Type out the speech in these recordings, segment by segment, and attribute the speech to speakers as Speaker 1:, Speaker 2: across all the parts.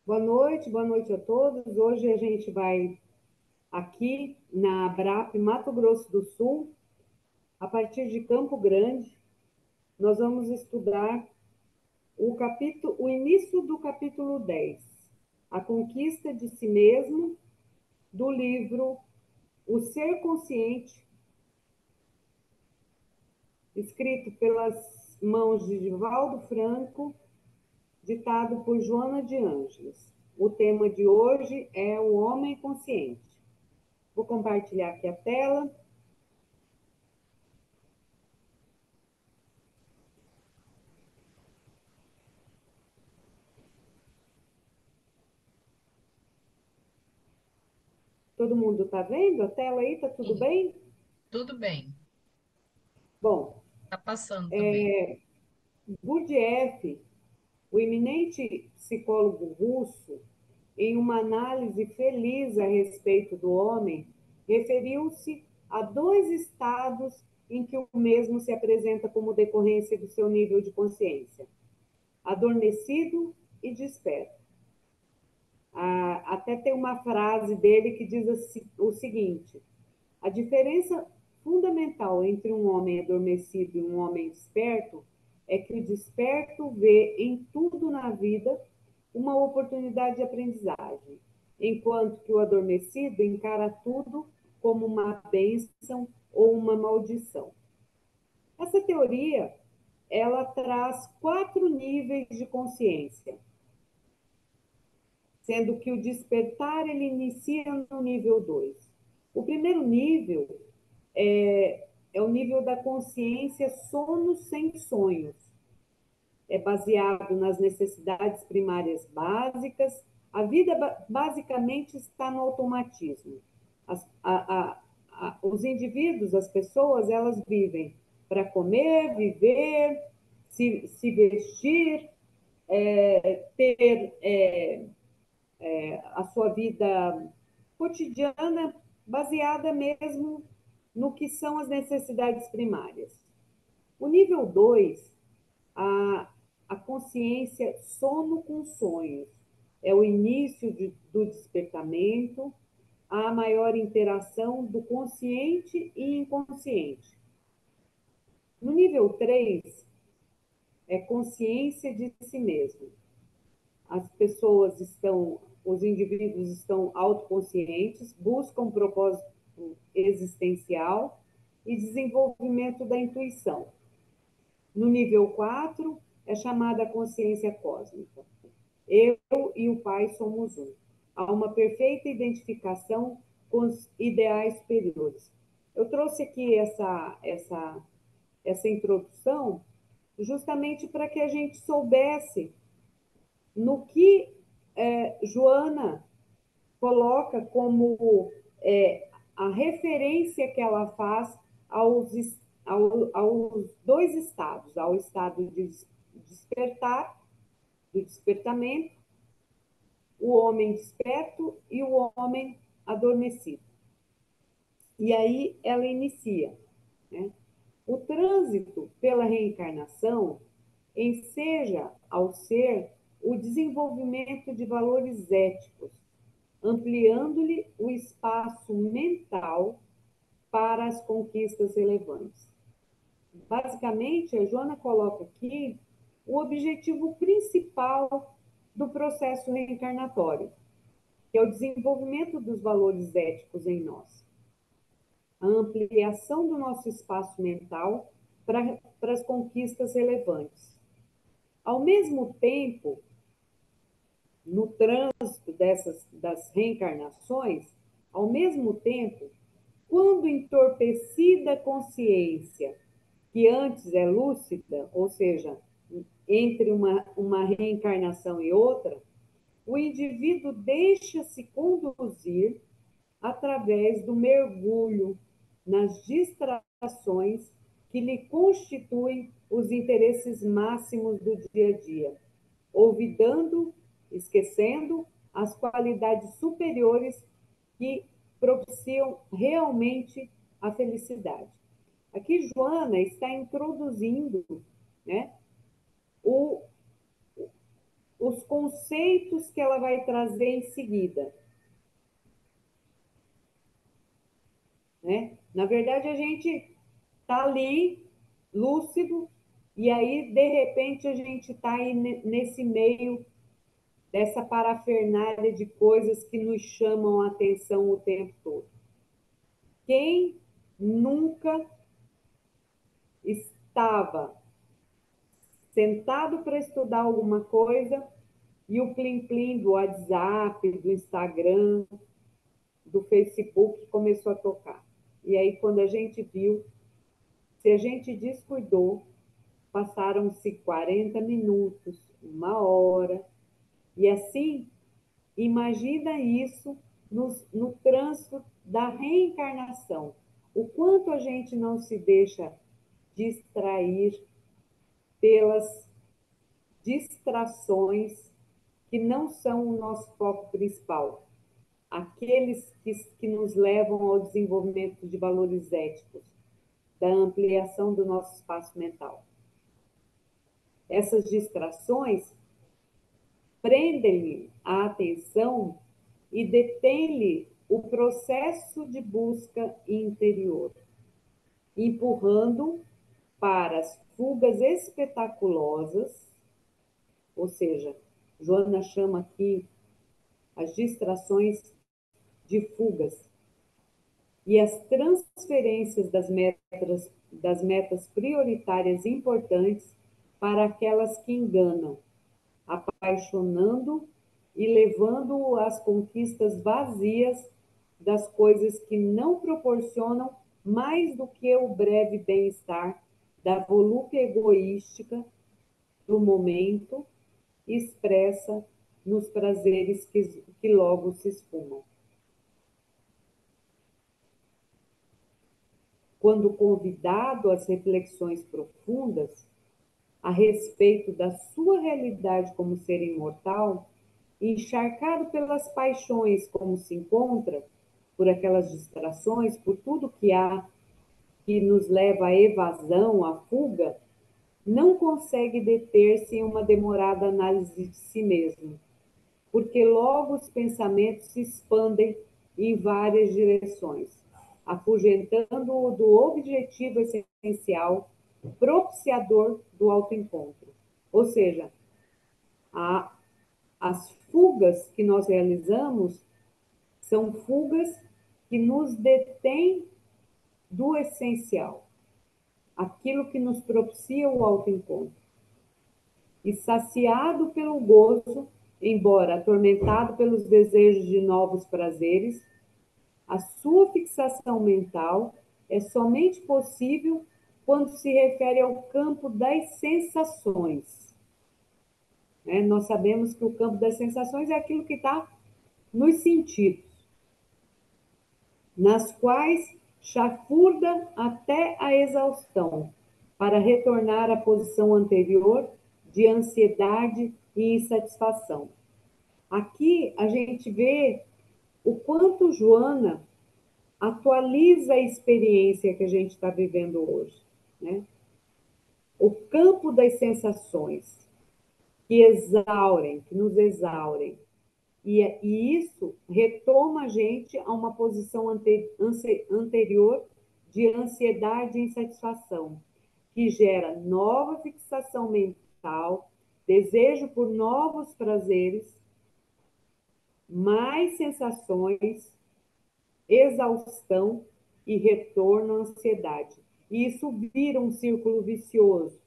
Speaker 1: boa noite a todos. Hoje a gente vai aqui na ABRAP, Mato Grosso do Sul, a partir de Campo Grande, nós vamos estudar o início do capítulo 10, A Conquista de Si Mesmo, do livro O Ser Consciente, escrito pelas mãos de Divaldo Franco, ditado por Joana de Ângeles. O tema de hoje é o homem consciente. Vou compartilhar aqui a tela. Todo mundo está vendo a tela aí? Está tudo
Speaker 2: Sim,
Speaker 1: bem?
Speaker 2: tudo bem.
Speaker 1: Bom,
Speaker 2: Tá passando também.
Speaker 1: Gurdjieff, o eminente psicólogo russo, em uma análise feliz a respeito do homem, referiu-se a dois estados em que o mesmo se apresenta como decorrência do seu nível de consciência: adormecido e desperto. Até tem uma frase dele que diz o seguinte: a diferença fundamental entre um homem adormecido e um homem desperto é que o desperto vê em tudo na vida uma oportunidade de aprendizagem, enquanto que o adormecido encara tudo como uma bênção ou uma maldição. Essa teoria, ela traz 4 níveis de consciência, sendo que o despertar ele inicia no nível 2. O primeiro nível é o nível da consciência sono sem sonhos. É baseado nas necessidades primárias básicas. A vida basicamente está no automatismo. Os indivíduos, as pessoas, elas vivem para comer, viver, se vestir, ter a sua vida cotidiana baseada mesmo no que são as necessidades primárias. O nível 2, a, a consciência sono com sonhos, é o início do despertamento, a maior interação do consciente e inconsciente. No nível 3, é consciência de si mesmo. Os indivíduos estão autoconscientes, buscam um propósito existencial e desenvolvimento da intuição. No nível 4, é chamada consciência cósmica. Eu e o Pai somos um. Há uma perfeita identificação com os ideais superiores. Eu trouxe aqui essa introdução justamente para que a gente soubesse no que Joana coloca como a referência que ela faz aos, aos dois estados, ao estado de despertar, do despertamento, o homem desperto e o homem adormecido. E aí ela inicia, né? O trânsito pela reencarnação enseja ao ser o desenvolvimento de valores éticos, ampliando-lhe o espaço mental para as conquistas relevantes. Basicamente, a Joana coloca aqui o objetivo principal do processo reencarnatório, que é o desenvolvimento dos valores éticos em nós, a ampliação do nosso espaço mental para as conquistas relevantes. Ao mesmo tempo, no trânsito das reencarnações, ao mesmo tempo, quando entorpecida a consciência, que antes é lúcida, ou seja, entre uma reencarnação e outra, o indivíduo deixa-se conduzir através do mergulho nas distrações que lhe constituem os interesses máximos do dia a dia, olvidando, esquecendo as qualidades superiores que propiciam realmente a felicidade. Aqui, Joana está introduzindo, né, o, os conceitos que ela vai trazer em seguida, né? Na verdade, a gente está ali, lúcido, e aí, de repente, a gente está aí nesse meio dessa parafernália de coisas que nos chamam a atenção o tempo todo. Quem nunca estava sentado para estudar alguma coisa e o plim-plim do WhatsApp, do Instagram, do Facebook começou a tocar? E aí, quando a gente viu, se a gente descuidou, passaram-se 40 minutos, uma hora, e assim, imagina isso no trânsito da reencarnação. O quanto a gente não se deixa distrair pelas distrações que não são o nosso foco principal, aqueles que nos levam ao desenvolvimento de valores éticos, da ampliação do nosso espaço mental. Essas distrações prendem-lhe a atenção e detêm-lhe o processo de busca interior, empurrando para as fugas espetaculosas, ou seja, Joana chama aqui as distrações de fugas, e as transferências das metas prioritárias importantes para aquelas que enganam, apaixonando e levando às conquistas vazias das coisas que não proporcionam mais do que o breve bem-estar da volúpia egoística do momento, expressa nos prazeres que logo se esfumam. Quando convidado às reflexões profundas a respeito da sua realidade como ser imortal, encharcado pelas paixões como se encontra, por aquelas distrações, por tudo que há que nos leva à evasão, à fuga, não consegue deter-se em uma demorada análise de si mesmo, porque logo os pensamentos se expandem em várias direções, afugentando-o do objetivo essencial, propiciador do autoencontro. Ou seja, as fugas que nós realizamos são fugas que nos detêm do essencial, aquilo que nos propicia o autoencontro. E saciado pelo gozo, embora atormentado pelos desejos de novos prazeres, a sua fixação mental é somente possível quando se refere ao campo das sensações. Nós sabemos que o campo das sensações é aquilo que está nos sentidos, nas quais chafurda até a exaustão, para retornar à posição anterior de ansiedade e insatisfação. Aqui a gente vê o quanto Joana atualiza a experiência que a gente está vivendo hoje, né? O campo das sensações que exaurem, que nos exaurem. E isso retoma a gente a uma posição anterior de ansiedade e insatisfação, que gera nova fixação mental, desejo por novos prazeres, mais sensações, exaustão e retorno à ansiedade. E isso vira um círculo vicioso.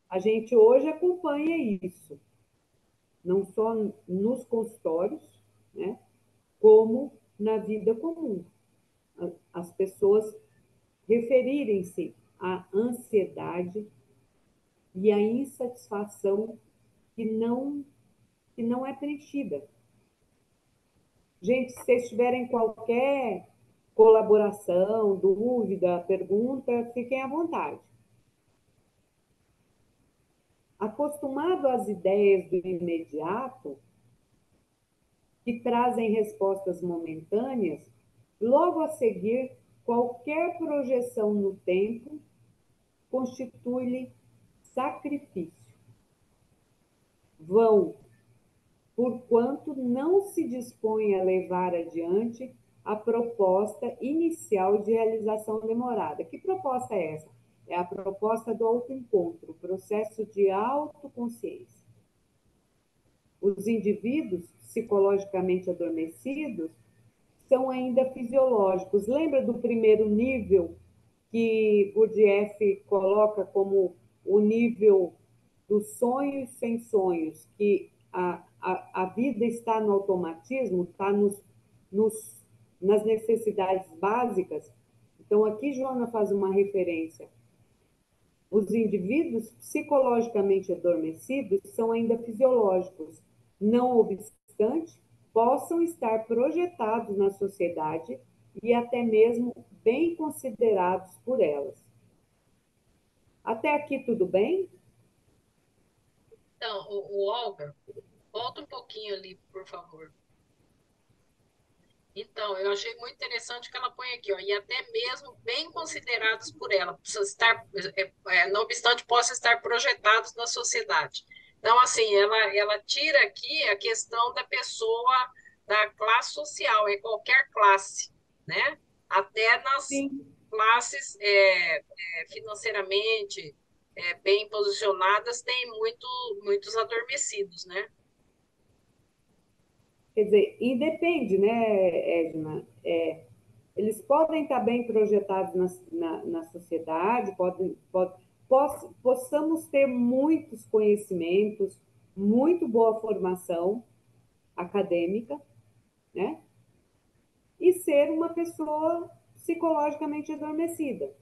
Speaker 1: A gente hoje acompanha isso, não só nos consultórios, né, como na vida comum. As pessoas referirem-se à ansiedade e à insatisfação que não é preenchida. Gente, se vocês tiverem qualquer colaboração, dúvida, pergunta, fiquem à vontade. Acostumado às ideias do imediato, que trazem respostas momentâneas, logo a seguir, qualquer projeção no tempo constitui-lhe sacrifício. Vão porquanto não se dispõe a levar adiante a proposta inicial de realização demorada. Que proposta é essa? É a proposta do autoencontro, o processo de autoconsciência. Os indivíduos psicologicamente adormecidos são ainda fisiológicos. Lembra do primeiro nível que Gurdjieff coloca como o nível dos sonhos sem sonhos, que a vida está no automatismo, está nas necessidades básicas? Então, aqui Joana faz uma referência. Os indivíduos psicologicamente adormecidos são ainda fisiológicos, não obstante, possam estar projetados na sociedade e até mesmo bem considerados por elas. Até aqui tudo bem?
Speaker 2: Então, Olga, volta um pouquinho ali, por favor. Então, eu achei muito interessante que ela põe aqui, ó, e até mesmo bem considerados por ela, precisa estar, não obstante, possa estar projetados na sociedade. Então, assim, ela tira aqui a questão da pessoa, da classe social, é qualquer classe, né? Até nas
Speaker 1: Sim.
Speaker 2: classes financeiramente bem posicionadas, tem muitos adormecidos, né?
Speaker 1: Quer dizer, independe, né, Edna? Eles podem estar bem projetados na sociedade, possamos ter muitos conhecimentos, muito boa formação acadêmica, né? E ser uma pessoa psicologicamente adormecida.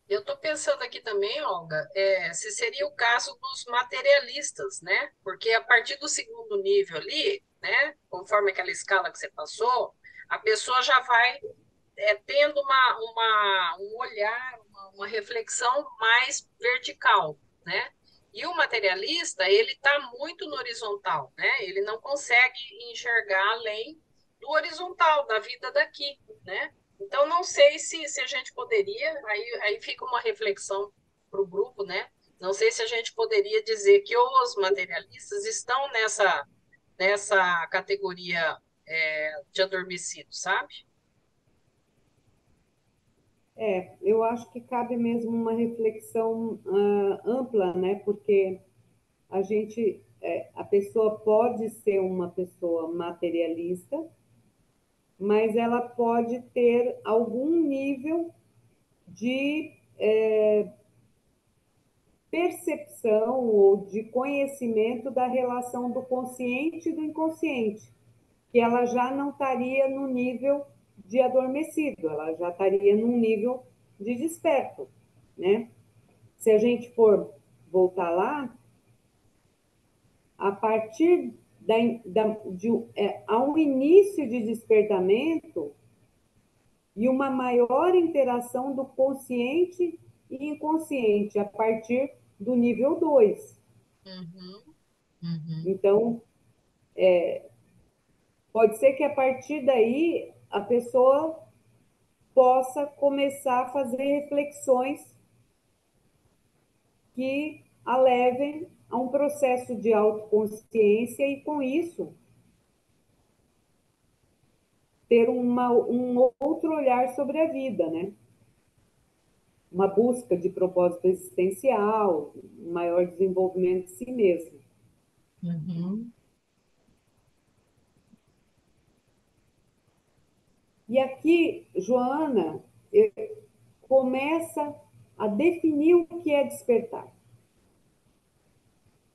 Speaker 2: Eu estou pensando aqui também, Olga, se seria o caso dos materialistas, né? Porque a partir do segundo nível ali, né, conforme aquela escala que você passou, a pessoa já vai tendo um olhar, uma reflexão mais vertical, né? E o materialista, ele está muito no horizontal, né? Ele não consegue enxergar além do horizontal, da vida daqui, né? Então, não sei se a gente poderia, aí fica uma reflexão para o grupo, né? Não sei se a gente poderia dizer que os materialistas estão nessa categoria de adormecidos, sabe?
Speaker 1: Eu acho que cabe mesmo uma reflexão ampla, né? Porque a pessoa pode ser uma pessoa materialista, mas ela pode ter algum nível de percepção ou de conhecimento da relação do consciente e do inconsciente, que ela já não estaria no nível de adormecido, ela já estaria num nível de desperto, né? Se a gente for voltar lá, a partir há um início de despertamento e uma maior interação do consciente e inconsciente a partir do nível 2.
Speaker 2: Uhum, uhum.
Speaker 1: Então, pode ser que a partir daí a pessoa possa começar a fazer reflexões que a levem a um processo de autoconsciência e, com isso, ter um outro olhar sobre a vida, né? Uma busca de propósito existencial, um maior desenvolvimento de si mesmo.
Speaker 2: Uhum.
Speaker 1: E aqui, Joana começa a definir o que é despertar,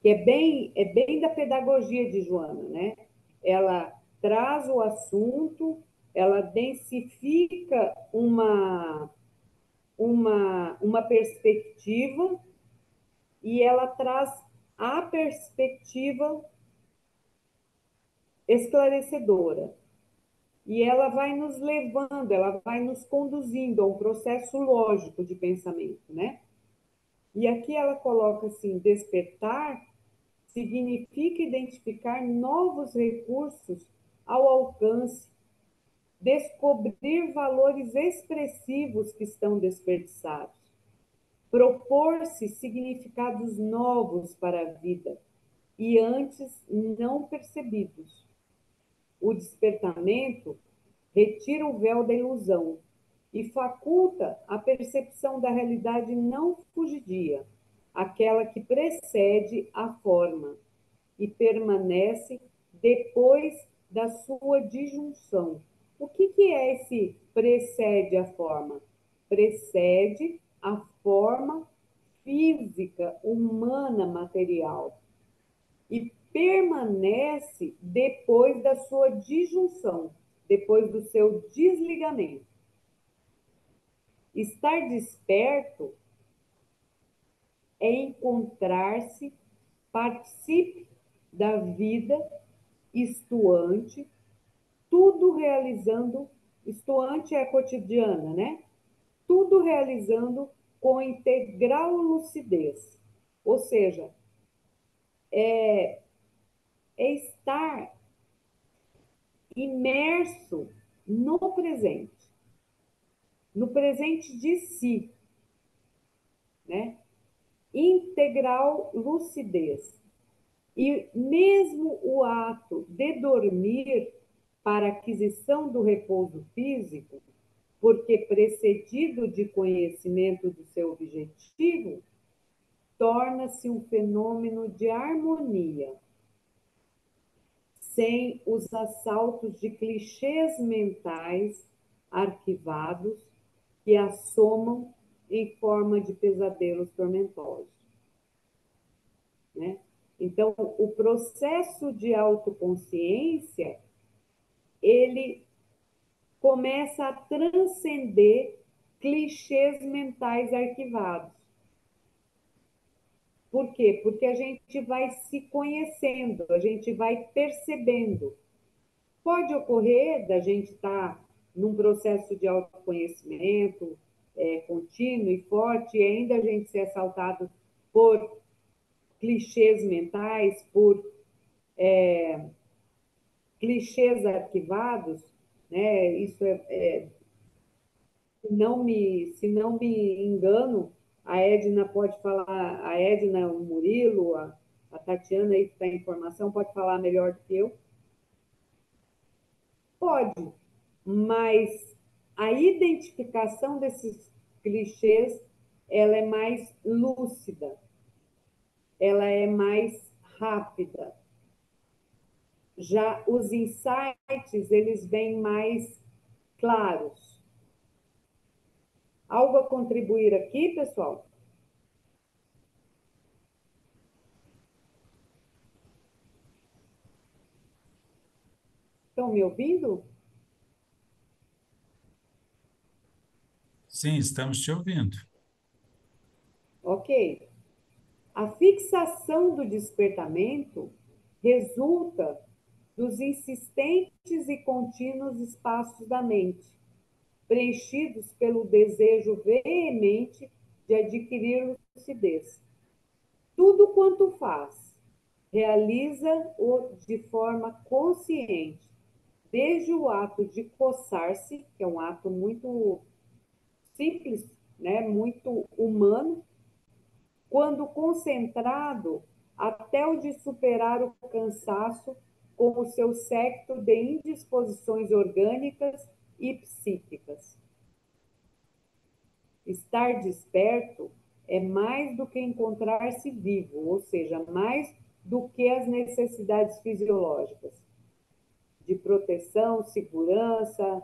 Speaker 1: que é bem da pedagogia de Joana, né? Ela traz o assunto, ela densifica uma perspectiva e ela traz a perspectiva esclarecedora. E ela vai nos levando, ela vai nos conduzindo a um processo lógico de pensamento, né? E aqui ela coloca assim: despertar significa identificar novos recursos ao alcance, descobrir valores expressivos que estão desperdiçados, propor-se significados novos para a vida, e antes não percebidos. O despertamento retira o véu da ilusão e faculta a percepção da realidade não fugidia, aquela que precede a forma e permanece depois da sua disjunção. O que é esse precede a forma? Precede a forma física, humana, material e permanece depois da sua disjunção, depois do seu desligamento. Estar desperto é encontrar-se, participe da vida estuante, tudo realizando, estuante é cotidiana, né? Tudo realizando com integral lucidez. Ou seja, é estar imerso no presente de si, né? Integral lucidez. E mesmo o ato de dormir para aquisição do repouso físico, porque precedido de conhecimento do seu objetivo, torna-se um fenômeno de harmonia, sem os assaltos de clichês mentais arquivados que assomam em forma de pesadelos tormentosos, né? Então, o processo de autoconsciência, ele começa a transcender clichês mentais arquivados. Por quê? Porque a gente vai se conhecendo, a gente vai percebendo. Pode ocorrer da gente estar num processo de autoconhecimento contínuo e forte, e ainda a gente ser assaltado por clichês mentais, por clichês arquivados, né? Isso se não me engano, a Edna pode falar, a Edna, o Murilo, a Tatiana aí que está em formação, pode falar melhor do que eu. Pode, mas a identificação desses clichês, ela é mais lúcida, ela é mais rápida. Já os insights, eles vêm mais claros. Algo a contribuir aqui, pessoal? Estão me ouvindo?
Speaker 3: Sim, estamos te ouvindo.
Speaker 1: Ok. A fixação do despertamento resulta dos insistentes e contínuos espaços da mente, preenchidos pelo desejo veemente de adquirir lucidez. Tudo quanto faz, realiza-o de forma consciente, desde o ato de coçar-se, que é um ato muito simples, né, muito humano, quando concentrado, até o de superar o cansaço com o seu séquito de indisposições orgânicas e psíquicas. Estar desperto é mais do que encontrar-se vivo, ou seja, mais do que as necessidades fisiológicas de proteção, segurança,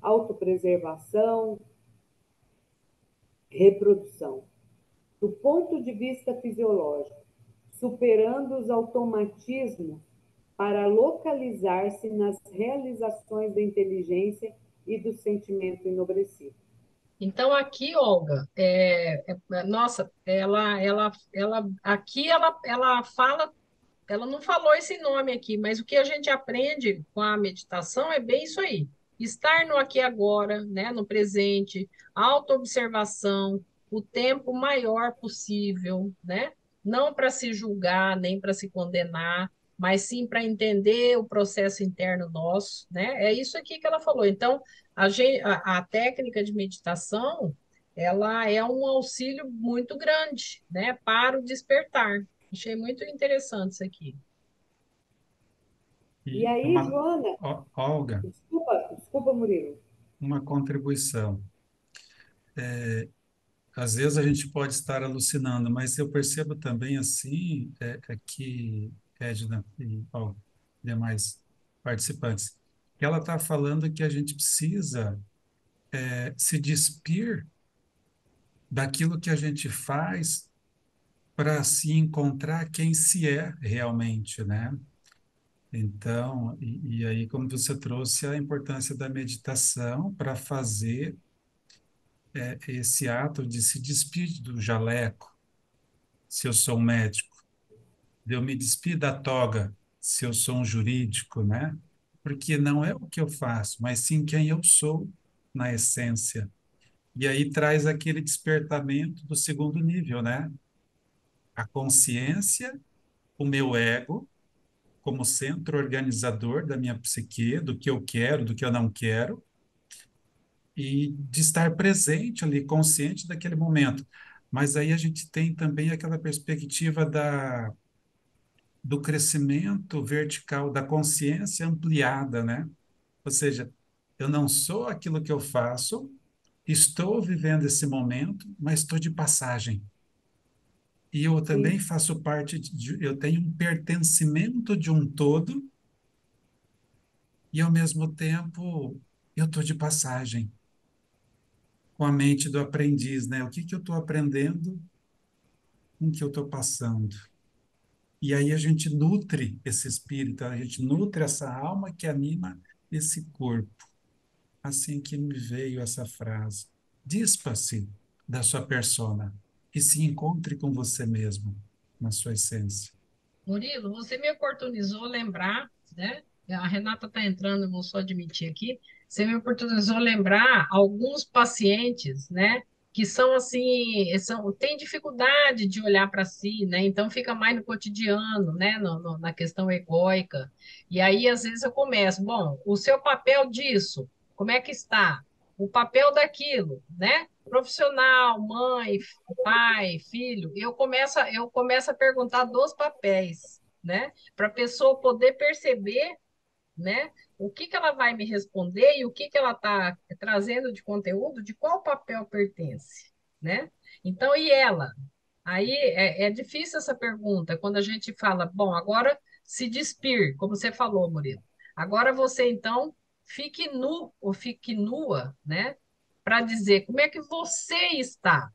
Speaker 1: autopreservação, reprodução. Do ponto de vista fisiológico, superando os automatismos para localizar-se nas realizações da inteligência e do sentimento enobrecido.
Speaker 2: Então, aqui, Olga, nossa, aqui ela fala, ela não falou esse nome aqui, mas o que a gente aprende com a meditação é bem isso aí. Estar no aqui e agora, né, no presente, autoobservação, o tempo maior possível, né? Não para se julgar, nem para se condenar, mas sim para entender o processo interno nosso, né? É isso aqui que ela falou. Então, a técnica de meditação, ela é um auxílio muito grande, né, para o despertar. Achei muito interessante isso aqui.
Speaker 1: E
Speaker 3: E
Speaker 1: aí,
Speaker 3: uma,
Speaker 1: Joana,
Speaker 3: Olga,
Speaker 1: desculpa, Murilo.
Speaker 3: uma contribuição. Às vezes a gente pode estar alucinando, mas eu percebo também assim que Edna e demais participantes, que ela está falando que a gente precisa se despir daquilo que a gente faz para se encontrar quem se é realmente, né? Então, e aí como você trouxe a importância da meditação para fazer esse ato de se despedir do jaleco, se eu sou um médico, de eu me despir da toga, se eu sou um jurídico, né? Porque não é o que eu faço, mas sim quem eu sou na essência. E aí traz aquele despertamento do segundo nível, né? A consciência, o meu ego, como centro organizador da minha psique, do que eu quero, do que eu não quero, e de estar presente ali, consciente daquele momento. Mas aí a gente tem também aquela perspectiva do crescimento vertical, da consciência ampliada, né? Ou seja, eu não sou aquilo que eu faço, estou vivendo esse momento, mas estou de passagem. E eu também
Speaker 1: Sim,
Speaker 3: faço parte eu tenho um pertencimento de um todo, e ao mesmo tempo eu estou de passagem, com a mente do aprendiz, né? O que que eu estou aprendendo com o que eu estou passando? E aí a gente nutre esse espírito, a gente nutre essa alma que anima esse corpo. Assim que me veio essa frase. Dispa-se da sua persona e se encontre com você mesmo, na sua essência.
Speaker 2: Murilo, você me oportunizou lembrar, né? A Renata está entrando, eu vou só admitir aqui. Você me oportunizou lembrar alguns pacientes, né? Que são assim, têm dificuldade de olhar para si, né? Então fica mais no cotidiano, né? Na questão egóica. E aí, às vezes, eu começo, bom, o seu papel disso, como é que está? O papel daquilo, né? Profissional, mãe, pai, filho, eu começo a perguntar dos papéis, né? Para a pessoa poder perceber, né? O que que ela vai me responder e o que que ela está trazendo de conteúdo, de qual papel pertence, né? Então, e ela? Aí é difícil essa pergunta, quando a gente fala, bom, agora se despir, como você falou, Murilo. Agora você, então, fique nu ou fique nua, né? Para dizer como é que você está,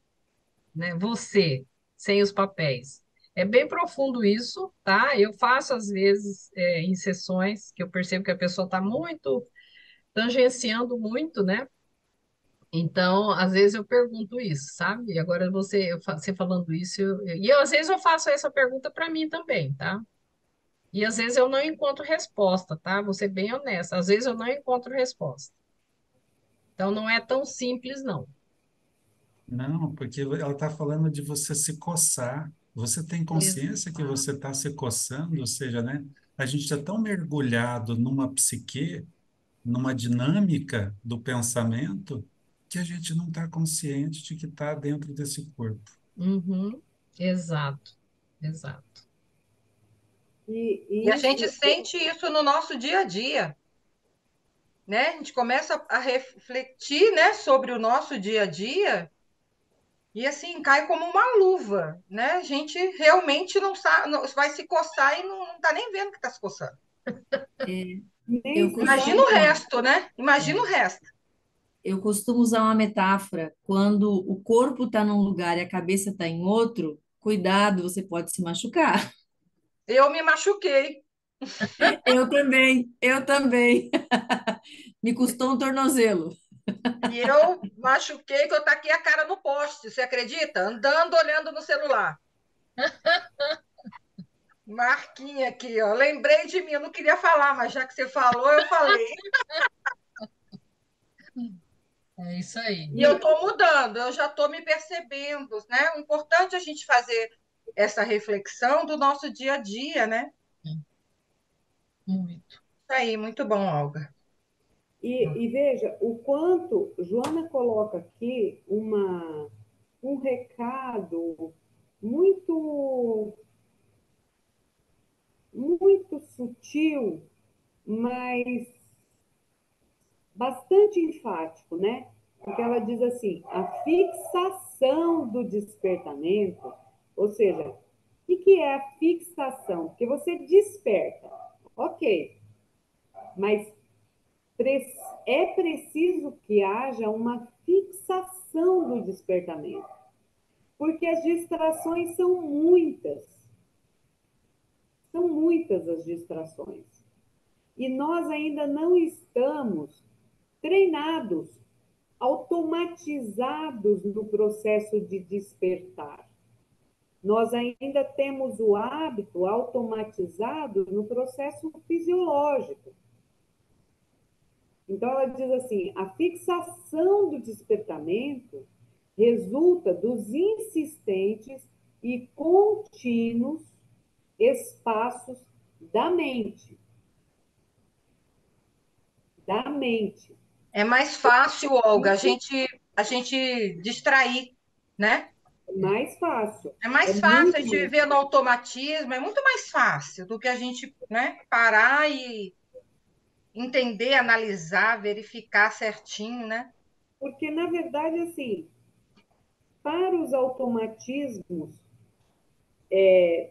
Speaker 2: né? Você, sem os papéis. É bem profundo isso, tá? Eu faço, às vezes, em sessões que eu percebo que a pessoa está muito tangenciando muito, né? Então, às vezes eu pergunto isso, sabe? E agora você falando isso, às vezes eu faço essa pergunta para mim também, tá? E às vezes eu não encontro resposta, tá? Vou ser bem honesta, às vezes eu não encontro resposta. Então, não é tão simples, não.
Speaker 3: Não, porque ela está falando de você se coçar. Você tem consciência que
Speaker 2: Exato.
Speaker 3: você está se coçando, ou seja, né? A gente está tão mergulhado numa psique, numa dinâmica do pensamento, que a gente não está consciente de que está dentro desse corpo.
Speaker 2: Uhum. Exato, exato.
Speaker 1: e
Speaker 4: E a
Speaker 1: isso,
Speaker 4: gente sente isso no nosso dia a dia, né? A gente começa a refletir, né, sobre o nosso dia a dia e assim cai como uma luva, né? A gente realmente não sabe, vai se coçar e não tá nem vendo que está se coçando.
Speaker 5: É,
Speaker 1: nem
Speaker 5: eu
Speaker 1: se
Speaker 4: Imagina
Speaker 1: dá
Speaker 4: o resto, né? Imagina o
Speaker 5: é,
Speaker 4: resto.
Speaker 5: eu costumo usar uma metáfora. Quando o corpo está num lugar e a cabeça está em outro, cuidado, você pode se machucar.
Speaker 4: Eu me machuquei
Speaker 5: Eu também, eu também. Me custou um tornozelo.
Speaker 4: e eu machuquei que eu taquei a cara no poste, você acredita? Andando, olhando no celular. Marquinha aqui, ó. Lembrei de mim, eu não queria falar, mas já que você falou, eu falei.
Speaker 2: É isso aí.
Speaker 4: E eu estou mudando, eu já estou me percebendo, né? O importante é a gente fazer essa reflexão do nosso dia a dia, né?
Speaker 2: Muito.
Speaker 4: Isso aí, muito bom, Olga.
Speaker 1: e veja o quanto Joana coloca aqui um recado muito sutil, mas bastante enfático, né? Porque ela diz assim, a fixação do despertamento, ou seja, o que é a fixação? Porque você desperta, ok, mas é preciso que haja uma fixação do despertamento, porque as distrações são muitas as distrações. E nós ainda não estamos treinados, automatizados no processo de despertar. Nós ainda temos o hábito automatizado no processo fisiológico. Então, ela diz assim: a fixação do despertamento resulta dos insistentes e contínuos espaços da mente. Da mente.
Speaker 4: É mais fácil, Olga, a gente distrair, né?
Speaker 1: É mais fácil.
Speaker 4: É mais
Speaker 1: É
Speaker 4: fácil a
Speaker 1: muito
Speaker 4: gente
Speaker 1: mais
Speaker 4: viver no
Speaker 1: fácil.
Speaker 4: automatismo, é muito mais fácil do que a gente, né, parar e entender, analisar, verificar certinho, né?
Speaker 1: Porque, na verdade, assim, para os automatismos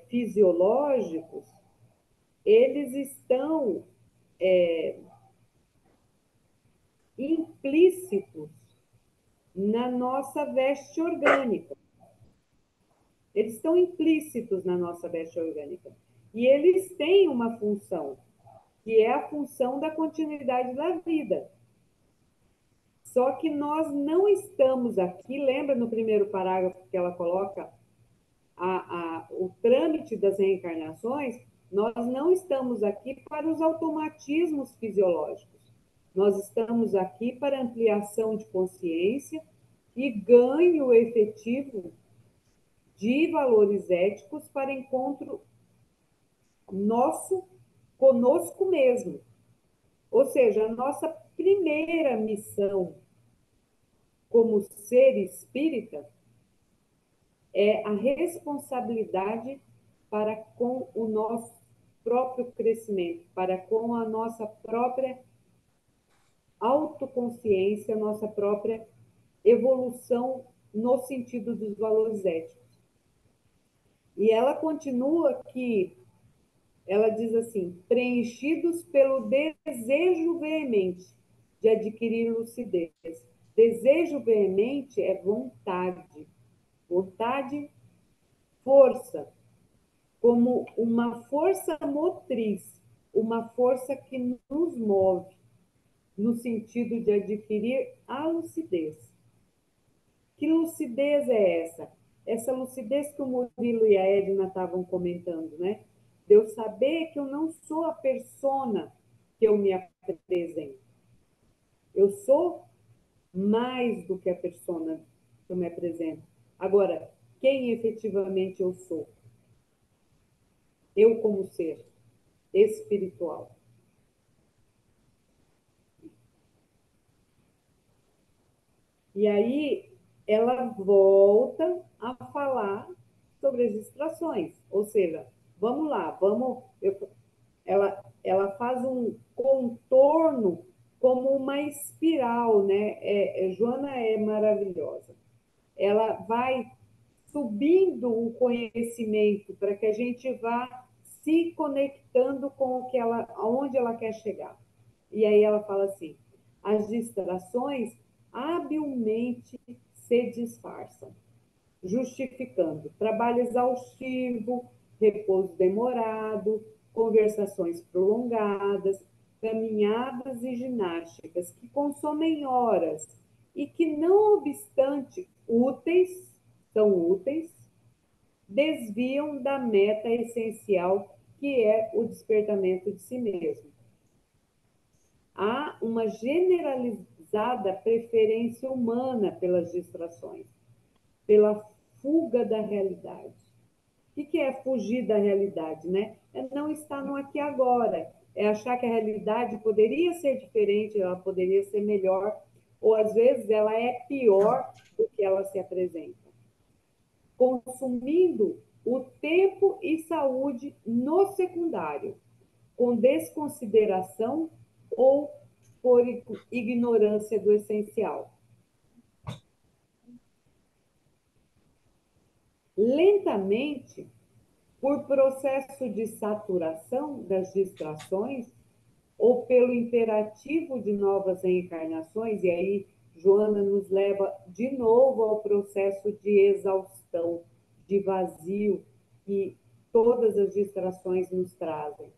Speaker 1: fisiológicos, eles estão implícitos na nossa veste orgânica. Eles estão implícitos na nossa veste orgânica. E eles têm uma função, que é a função da continuidade da vida. Só que nós não estamos aqui, lembra no primeiro parágrafo que ela coloca o trâmite das reencarnações, nós não estamos aqui para os automatismos fisiológicos. Nós estamos aqui para ampliação de consciência e ganho efetivo de valores éticos para encontro nosso conosco mesmo. Ou seja, a nossa primeira missão como ser espírita é a responsabilidade para com o nosso próprio crescimento, para com a nossa própria autoconsciência, nossa própria evolução no sentido dos valores éticos. E ela continua que, ela diz assim, preenchidos pelo desejo veemente de adquirir lucidez. Desejo veemente é vontade. Vontade, força, como uma força motriz, uma força que nos move, no sentido de adquirir a lucidez. Que lucidez é essa? Essa lucidez que o Murilo e a Edna estavam comentando, né? De eu saber que eu não sou a persona que eu me apresento. Eu sou mais do que a persona que eu me apresento. Agora, quem efetivamente eu sou? Eu como ser espiritual. E aí ela volta a falar sobre as distrações. Ou seja, vamos lá, ela faz um contorno como uma espiral, né? Joana é maravilhosa. Ela vai subindo o conhecimento para que a gente vá se conectando com o que aonde ela quer chegar. E aí ela fala assim: as distrações habilmente se disfarçam, justificando trabalho exaustivo, repouso demorado, conversações prolongadas, caminhadas e ginásticas que consomem horas e que, não obstante são úteis, desviam da meta essencial, que é o despertamento de si mesmo. Há uma generalizada preferência humana pelas distrações, pela fuga da realidade. O que é fugir da realidade, né? É não estar no aqui e agora, é achar que a realidade poderia ser diferente, ela poderia ser melhor, ou às vezes ela é pior do que ela se apresenta. Consumindo o tempo e saúde no secundário, com desconsideração ou por ignorância do essencial. Lentamente, por processo de saturação das distrações, ou pelo imperativo de novas reencarnações, e aí Joana nos leva de novo ao processo de exaustão, de vazio, que todas as distrações nos trazem.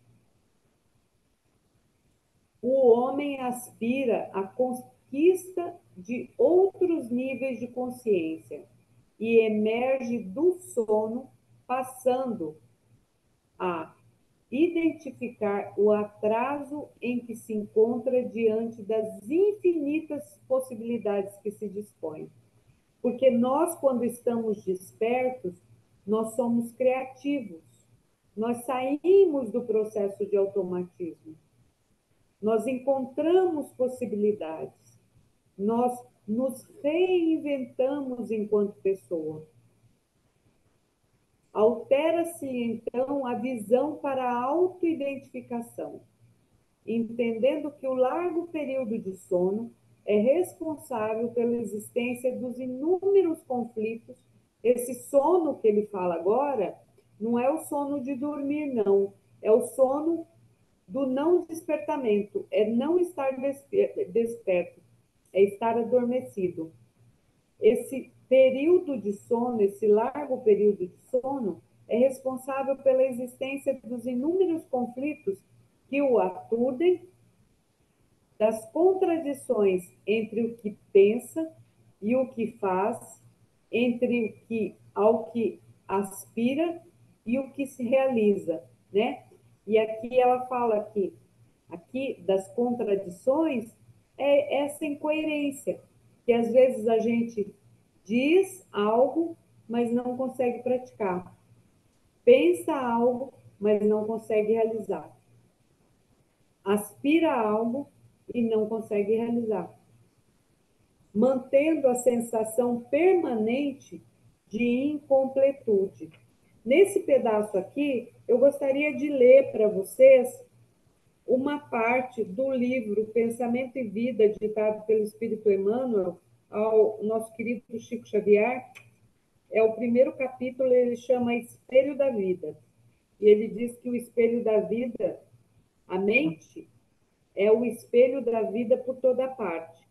Speaker 1: O homem aspira à conquista de outros níveis de consciência e emerge do sono, passando a identificar o atraso em que se encontra diante das infinitas possibilidades que se dispõem. Porque nós, quando estamos despertos, nós somos criativos. Nós saímos do processo de automatismo. Nós encontramos possibilidades. Nós nos reinventamos enquanto pessoa. Altera-se, então, a visão para a autoidentificação, entendendo que o largo período de sono é responsável pela existência dos inúmeros conflitos. Esse sono que ele fala agora não é o sono de dormir, não. É o sono do não despertamento, é não estar desperto, é estar adormecido. Esse período de sono, esse largo período de sono, é responsável pela existência dos inúmeros conflitos que o aturdem, das contradições entre o que pensa e o que faz, entre o que ao que aspira e o que se realiza, né? E aqui ela fala que aqui das contradições é essa incoerência, que às vezes a gente diz algo, mas não consegue praticar. Pensa algo, mas não consegue realizar. Aspira algo e não consegue realizar. Mantendo a sensação permanente de incompletude. Nesse pedaço aqui, eu gostaria de ler para vocês uma parte do livro Pensamento e Vida, ditado pelo Espírito Emmanuel, ao nosso querido Chico Xavier. É o primeiro capítulo, ele chama Espelho da Vida. E ele diz que o espelho da vida, a mente, é o espelho da vida por toda parte.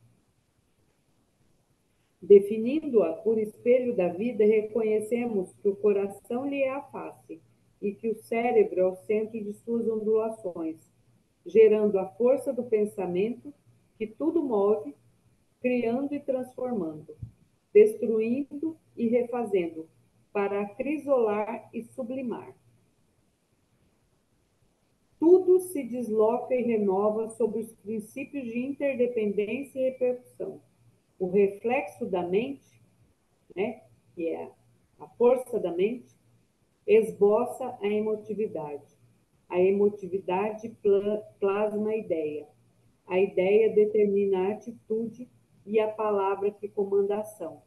Speaker 1: Definindo-a por espelho da vida, reconhecemos que o coração lhe é a face e que o cérebro é o centro de suas ondulações, gerando a força do pensamento que tudo move, criando e transformando, destruindo e refazendo, para acrisolar e sublimar. Tudo se desloca e renova sob os princípios de interdependência e repercussão. O reflexo da mente, né, que é a força da mente, esboça a emotividade. A emotividade plasma a ideia. A ideia determina a atitude e a palavra que comanda a ação.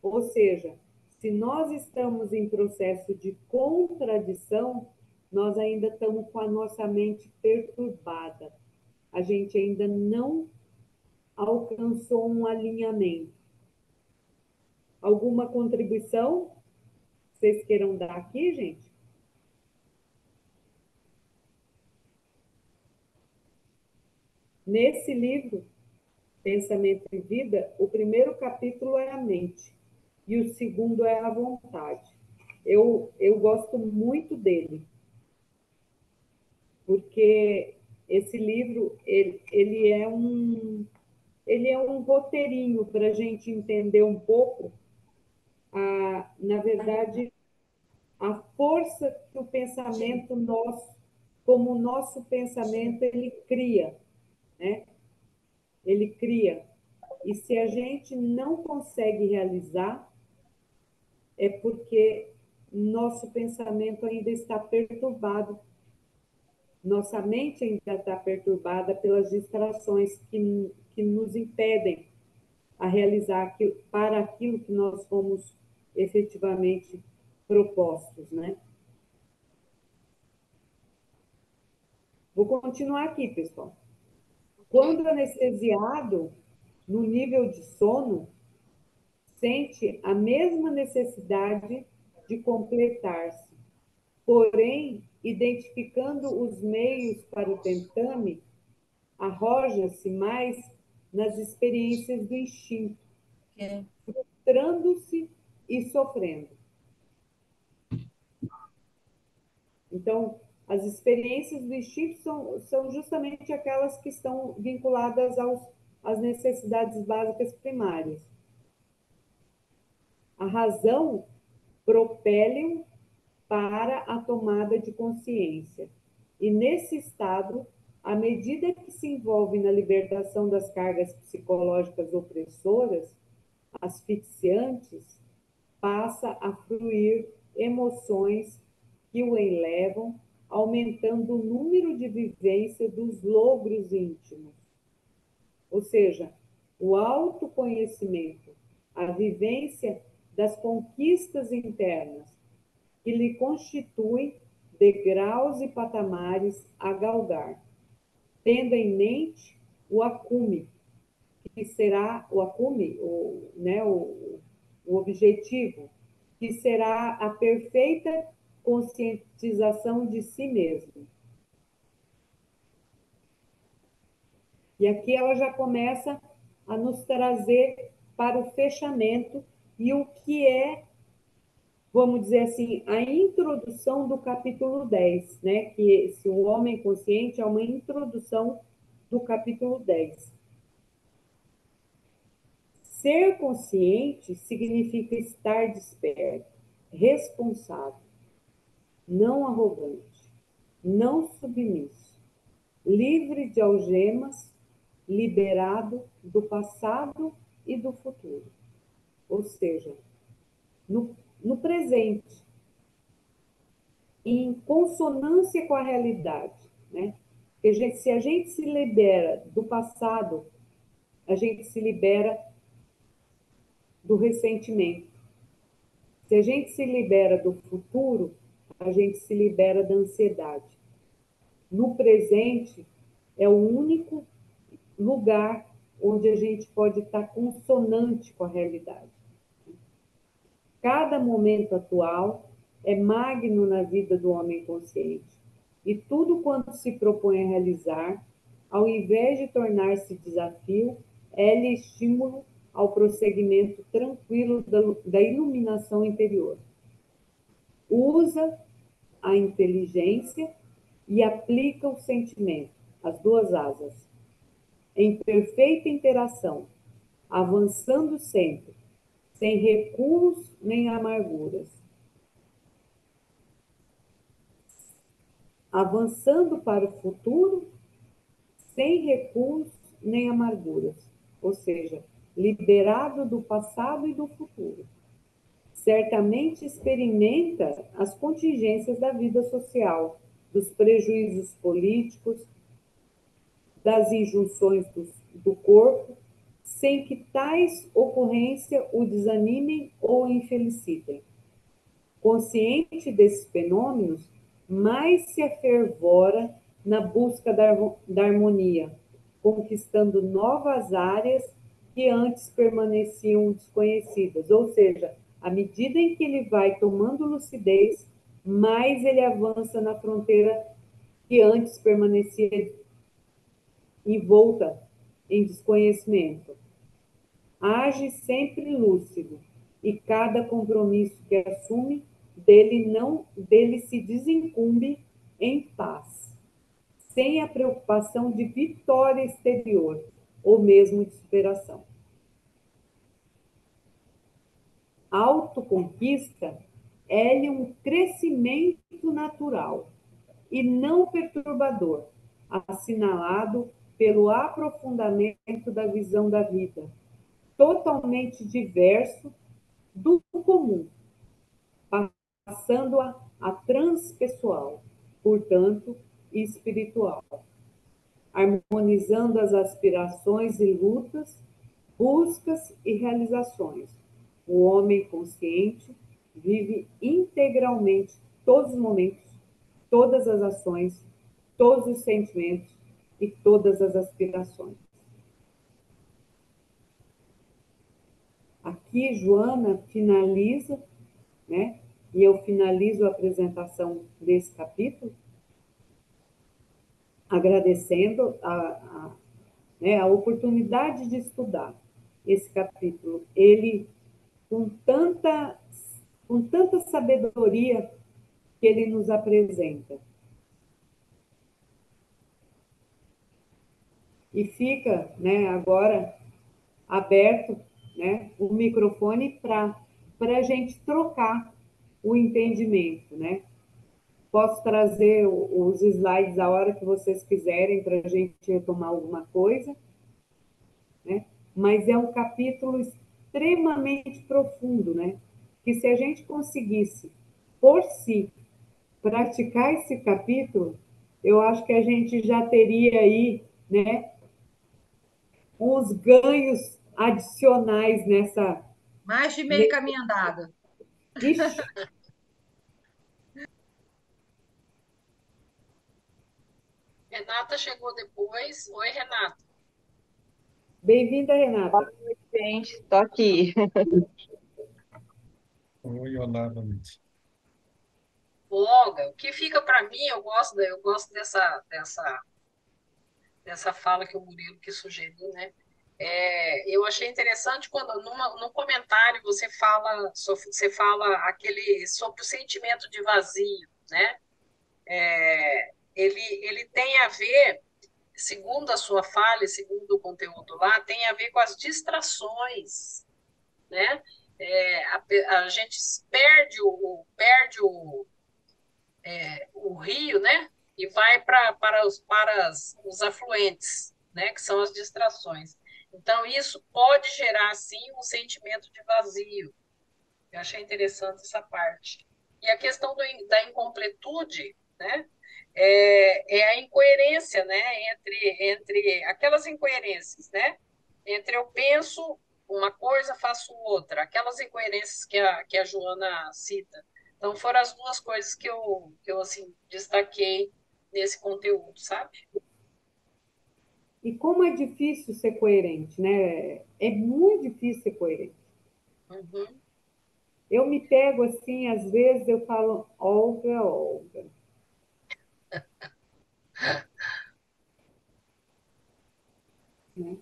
Speaker 1: Ou seja, se nós estamos em processo de contradição, nós ainda estamos com a nossa mente perturbada. A gente ainda não alcançou um alinhamento. Alguma contribuição vocês queiram dar aqui, gente? Nesse livro, Pensamento e Vida, o primeiro capítulo é a mente e o segundo é a vontade. Eu gosto muito dele, porque esse livro ele é um roteirinho para a gente entender um pouco, na verdade, a força que o pensamento nosso, como o nosso pensamento, ele cria, né? Ele cria. E se a gente não consegue realizar, é porque nosso pensamento ainda está perturbado. Nossa mente ainda está perturbada pelas distrações que nos impedem a realizar aquilo, para aquilo que nós fomos efetivamente propostos, né? Vou continuar aqui, pessoal. Quando anestesiado, no nível de sono, sente a mesma necessidade de completar-se. Porém, identificando os meios para o tentame, arroja-se mais nas experiências do instinto, frustrando-se e sofrendo. Então, as experiências do instinto são justamente aquelas que estão vinculadas às necessidades básicas primárias. A razão propele-o para a tomada de consciência. E nesse estado, à medida que se envolve na libertação das cargas psicológicas opressoras, asfixiantes, passa a fruir emoções que o elevam, aumentando o número de vivência dos logros íntimos. Ou seja, o autoconhecimento, a vivência das conquistas internas, que lhe constituem degraus e patamares a galgar, tendo em mente o acume, que será o acume, o objetivo, que será a perfeita conscientização de si mesmo. E aqui ela já começa a nos trazer para o fechamento e o que é, vamos dizer assim, a introdução do capítulo 10, né? Que se o homem consciente é uma introdução do capítulo 10. Ser consciente significa estar desperto, responsável, não arrogante, não submisso, livre de algemas, liberado do passado e do futuro. Ou seja, no presente, em consonância com a realidade, né? Se a gente se libera do passado, a gente se libera do ressentimento. Se a gente se libera do futuro, a gente se libera da ansiedade. No presente, é o único lugar onde a gente pode estar consonante com a realidade. Cada momento atual é magno na vida do homem consciente. E tudo quanto se propõe a realizar, ao invés de tornar-se desafio, é-lhe estímulo ao prosseguimento tranquilo da iluminação interior. Usa a inteligência e aplica o sentimento, as duas asas, em perfeita interação, avançando sempre, sem recuos nem amarguras. Avançando para o futuro, sem recuos nem amarguras, ou seja, liberado do passado e do futuro. Certamente experimenta as contingências da vida social, dos prejuízos políticos, das injunções do corpo, sem que tais ocorrências o desanimem ou infelicitem. Consciente desses fenômenos, mais se afervora na busca da harmonia, conquistando novas áreas que antes permaneciam desconhecidas. Ou seja, à medida em que ele vai tomando lucidez, mais ele avança na fronteira que antes permanecia envolta em desconhecimento. Age sempre lúcido, e cada compromisso que assume dele se desincumbe em paz, sem a preocupação de vitória exterior ou mesmo de superação. A autoconquista é-lhe um crescimento natural e não perturbador, assinalado pelo aprofundamento da visão da vida, totalmente diverso do comum, passando a transpessoal, portanto, espiritual, harmonizando as aspirações e lutas, buscas e realizações. O homem consciente vive integralmente todos os momentos, todas as ações, todos os sentimentos e todas as aspirações. Aqui, Joana finaliza, né? E eu finalizo a apresentação desse capítulo, agradecendo né, a oportunidade de estudar esse capítulo. Ele, com tanta sabedoria que ele nos apresenta. E fica, né, agora aberto, né, o microfone para a gente trocar o entendimento, né? Posso trazer os slides a hora que vocês quiserem para a gente retomar alguma coisa, né? Mas é um capítulo extremamente profundo, né? Que se a gente conseguisse, por si, praticar esse capítulo, eu acho que a gente já teria aí, né, uns ganhos adicionais nessa.
Speaker 4: Mais de meio caminho andado.
Speaker 1: Ixi,
Speaker 2: Renata chegou depois. Oi, Renata.
Speaker 1: bem-vinda, Renata.
Speaker 6: Gente, estou aqui.
Speaker 3: Oi, olá, boa noite.
Speaker 2: Olga, o que fica para mim, eu gosto dessa fala que o Murilo que sugeriu, né? Eu achei interessante quando num comentário você fala aquele sobre o sentimento de vazio, né? Ele tem a ver, segundo a sua fala e segundo o conteúdo lá, tem a ver com as distrações, né? A gente perde o rio, né? E vai para os afluentes, né? Que são as distrações. Então, isso pode gerar, sim, um sentimento de vazio. Eu achei interessante essa parte. E a questão da incompletude, né? A incoerência, né? Entre aquelas incoerências, né? Entre eu penso uma coisa, faço outra. Aquelas incoerências que a Joana cita. Então, foram as duas coisas que eu assim, destaquei nesse conteúdo, sabe?
Speaker 1: E como é difícil ser coerente, né? É muito difícil ser coerente.
Speaker 2: Uhum.
Speaker 1: Eu me pego assim, às vezes eu falo, Olga. Né?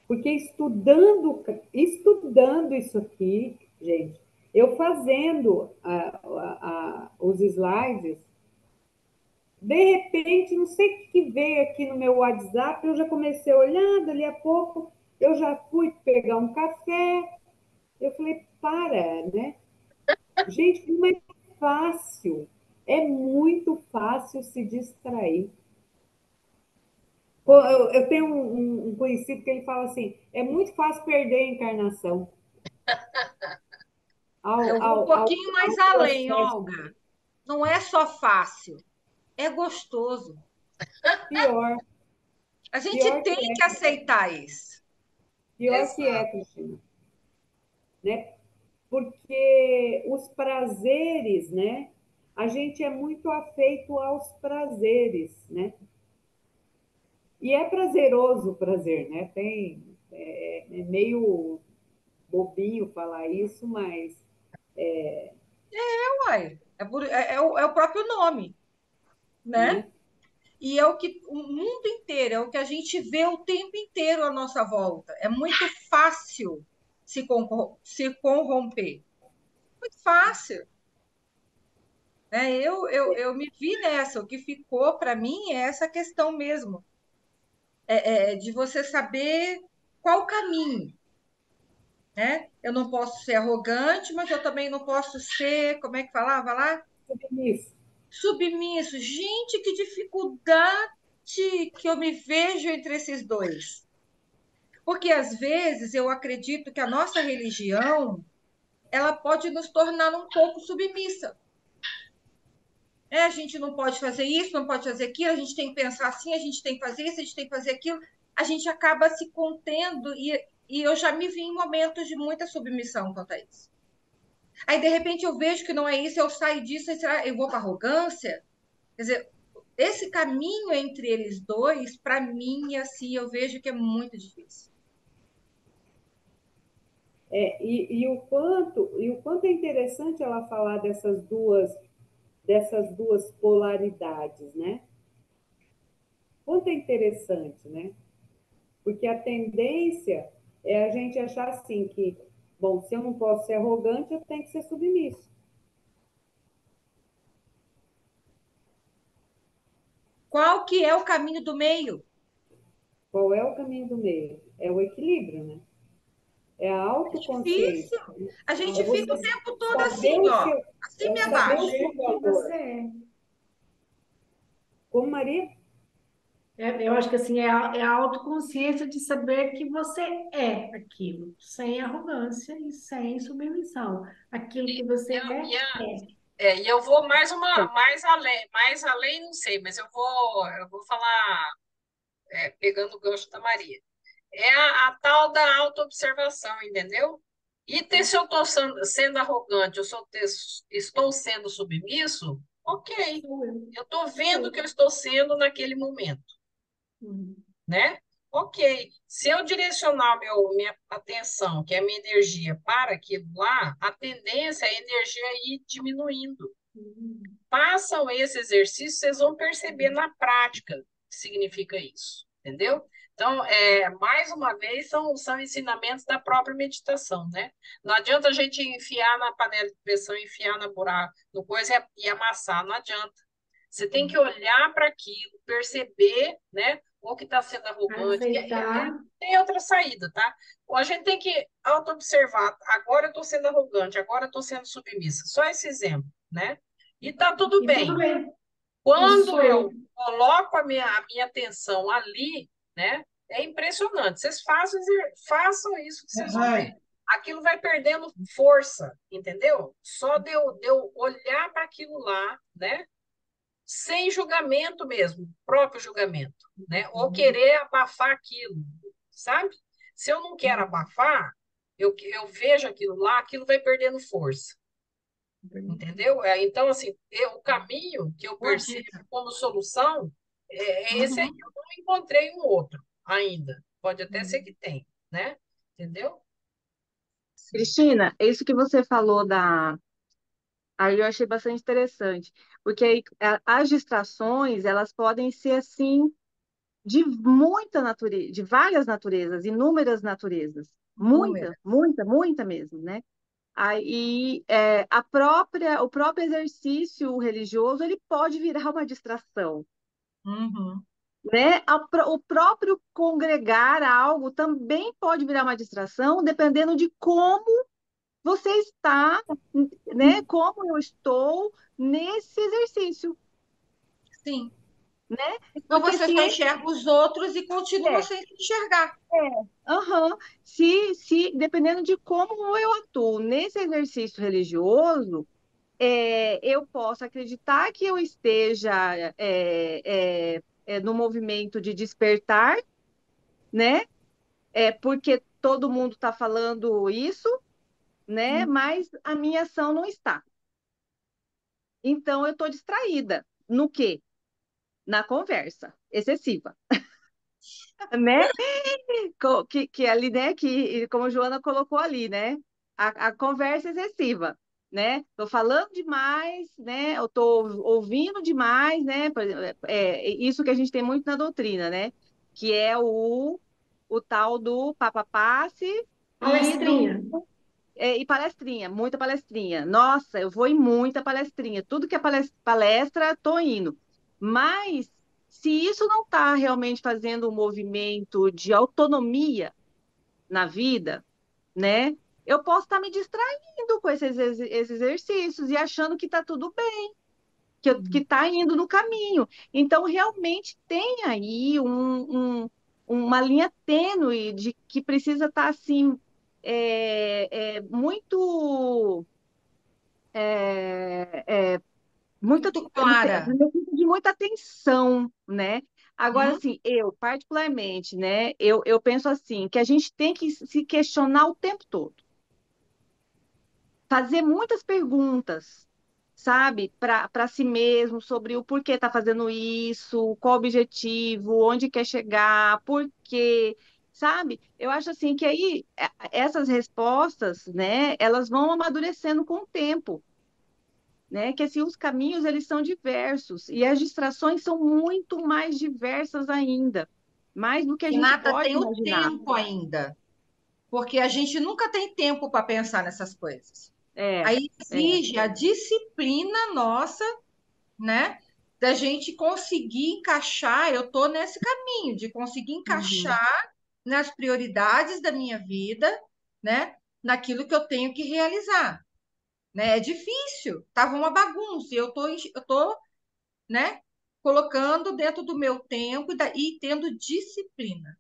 Speaker 1: Porque estudando isso aqui, gente, eu fazendo os slides, de repente, não sei o que veio aqui no meu WhatsApp, eu já comecei a olhar, dali a pouco eu já fui pegar um café, eu falei, para, né? Gente, como é fácil, é muito fácil se distrair. Pô, eu tenho um conhecido que ele fala assim, é muito fácil perder a encarnação
Speaker 4: Eu vou um pouquinho mais além,
Speaker 1: processo.
Speaker 4: Olga. Não é só fácil, é gostoso.
Speaker 1: Pior,
Speaker 4: A gente
Speaker 1: pior
Speaker 4: tem
Speaker 1: que
Speaker 4: que aceitar isso.
Speaker 1: pior que
Speaker 2: Exato.
Speaker 1: Cristina, né? Porque os prazeres, né? A gente é muito afeito aos prazeres, né? E é prazeroso o prazer, né? É meio bobinho falar isso, mas
Speaker 4: Uai, é o próprio nome, né?
Speaker 1: né?
Speaker 4: E é o que o mundo inteiro, é o que a gente vê o tempo inteiro à nossa volta. É muito fácil se corromper. Muito fácil. Né? Eu me vi nessa. O que ficou para mim é essa questão mesmo, de você saber qual o caminho. Né? Eu não posso ser arrogante, mas eu também não posso ser, como é que falava lá?
Speaker 1: Isso.
Speaker 4: Submisso. Gente, que dificuldade que eu me vejo entre esses dois. Porque às vezes eu acredito que a nossa religião ela pode nos tornar um pouco submissa. A gente não pode fazer isso, não pode fazer aquilo, a gente tem que pensar assim, a gente tem que fazer isso, a gente tem que fazer aquilo. A gente acaba se contendo e eu já me vi em momentos de muita submissão quanto a isso. Aí, de repente, eu vejo que não é isso, eu saio disso, eu vou para arrogância. Quer dizer, esse caminho entre eles dois, para mim, assim, eu vejo que é muito difícil.
Speaker 1: E o quanto é interessante ela falar dessas duas polaridades, né? Quanto é interessante, né? Porque a tendência é a gente achar assim que, bom, se eu não posso ser arrogante, eu tenho que ser submisso.
Speaker 4: Qual que é o caminho do meio?
Speaker 1: Qual é o caminho do meio? É o equilíbrio, né? É a
Speaker 4: É difícil.
Speaker 1: autoconsciência.
Speaker 4: A
Speaker 1: É
Speaker 4: gente fica o
Speaker 1: você
Speaker 4: tempo todo
Speaker 1: saber
Speaker 4: assim,
Speaker 1: o
Speaker 4: ó,
Speaker 1: seu,
Speaker 4: acima e
Speaker 1: saber o
Speaker 4: abaixo.
Speaker 1: seu
Speaker 7: Que
Speaker 1: valor.
Speaker 7: você é.
Speaker 1: Como Maria?
Speaker 7: Eu acho que assim, é a autoconsciência de saber que você é aquilo, sem arrogância e sem submissão. Aquilo que você
Speaker 2: E, a- e, a-
Speaker 7: é.
Speaker 2: e eu vou mais além, não sei, mas eu vou falar, pegando o gancho da Maria. É a tal da autoobservação, entendeu? Se eu estou sendo arrogante, estou sendo submisso, ok.
Speaker 7: Sou eu.
Speaker 2: Eu estou
Speaker 7: Sou
Speaker 2: vendo que eu
Speaker 7: eu.
Speaker 2: estou sendo naquele momento,
Speaker 7: Uhum.
Speaker 2: né? Ok. Se eu direcionar minha atenção, que é a minha energia, para aquilo lá, a tendência é a energia ir diminuindo.
Speaker 7: Uhum.
Speaker 2: Façam esse exercício, vocês vão perceber na prática o que significa isso, entendeu? Então, mais uma vez, são ensinamentos da própria meditação, né? Não adianta a gente enfiar na panela de pressão, enfiar na buraco, no coisa e amassar, não adianta. Você tem que olhar para aquilo, perceber, né? O que está sendo arrogante.
Speaker 7: Aceitar.
Speaker 2: Tem outra saída, tá? Ou a gente tem que auto-observar. Agora eu estou sendo arrogante, agora eu estou sendo submissa. Só esse exemplo, né? E tá tudo
Speaker 7: E tudo
Speaker 2: bem.
Speaker 7: bem. Isso
Speaker 2: Quando
Speaker 7: sou
Speaker 2: eu
Speaker 7: eu.
Speaker 2: coloco a minha atenção ali, né? É impressionante. Vocês façam isso que vocês vão ver. Aquilo vai perdendo força, entendeu? Só de eu olhar para aquilo lá, né? Sem julgamento mesmo, próprio julgamento, né? Ou querer abafar aquilo, sabe? Se eu não quero abafar, eu vejo aquilo lá, aquilo vai perdendo força. Entendeu? Então, assim, o caminho que eu
Speaker 4: Boa
Speaker 2: percebo
Speaker 4: dica.
Speaker 2: como solução é esse aí.
Speaker 4: Uhum.
Speaker 2: Eu não encontrei um outro ainda. Pode até ser que tenha, né? Entendeu?
Speaker 6: Cristina, isso que você falou aí eu achei bastante interessante, porque aí, as distrações, elas podem ser assim de muita natureza, de várias naturezas, inúmeras naturezas,
Speaker 4: Número.
Speaker 6: muita, muita, muita mesmo, né? Aí o próprio exercício religioso ele pode virar uma distração,
Speaker 4: Uhum.
Speaker 6: né? O próprio congregar a algo também pode virar uma distração, dependendo de como você está, né? Como eu estou nesse exercício,
Speaker 4: Sim.
Speaker 6: né?
Speaker 4: Então
Speaker 6: Porque
Speaker 4: você
Speaker 6: se
Speaker 4: só enxerga os outros e continua
Speaker 6: é,
Speaker 4: sem se enxergar.
Speaker 6: aham, se dependendo de como eu atuo nesse exercício religioso, eu posso acreditar que eu esteja no movimento de despertar, né? Porque todo mundo está falando isso, né? Mas a minha ação não está. Então eu estou distraída. No quê? Na conversa excessiva, né? Que ali, né? Que como a Joana colocou ali, né? A conversa excessiva, né? Tô falando demais, né? Eu tô ouvindo demais, né? Por exemplo, isso que a gente tem muito na doutrina, né? Que é o tal do passe e
Speaker 7: Palestrinha.
Speaker 6: e palestrinha, muita palestrinha. Nossa, eu vou em muita palestrinha. Tudo que é palestra, tô indo. Mas se isso não está realmente fazendo um movimento de autonomia na vida, né? Eu posso estar me distraindo com esses exercícios e achando que está tudo bem, que está indo no caminho. Então, realmente tem aí uma linha tênue de que precisa estar assim, muito. É, é, muita,
Speaker 4: Muito clara.
Speaker 6: de muita atenção, né? Agora,
Speaker 4: Hum?
Speaker 6: assim, eu, particularmente, né, eu penso assim, que a gente tem que se questionar o tempo todo, fazer muitas perguntas, sabe, para si mesmo, sobre o porquê está fazendo isso, qual o objetivo, onde quer chegar, por quê, sabe? Eu acho assim que aí essas respostas, né, elas vão amadurecendo com o tempo, né? Que assim os caminhos eles são diversos e as distrações são muito mais diversas ainda, mais do que a gente
Speaker 4: Renata,
Speaker 6: pode
Speaker 4: tem o
Speaker 6: imaginar.
Speaker 4: tempo ainda, porque a gente nunca tem tempo para pensar nessas coisas.
Speaker 6: É,
Speaker 4: Aí
Speaker 6: é.
Speaker 4: exige a disciplina nossa, né? Da gente conseguir encaixar, eu estou nesse caminho, de conseguir
Speaker 6: Uhum,
Speaker 4: encaixar nas prioridades da minha vida, né? Naquilo que eu tenho que realizar, né? É difícil, tava uma bagunça, e eu tô, né? Colocando dentro do meu tempo e tendo disciplina.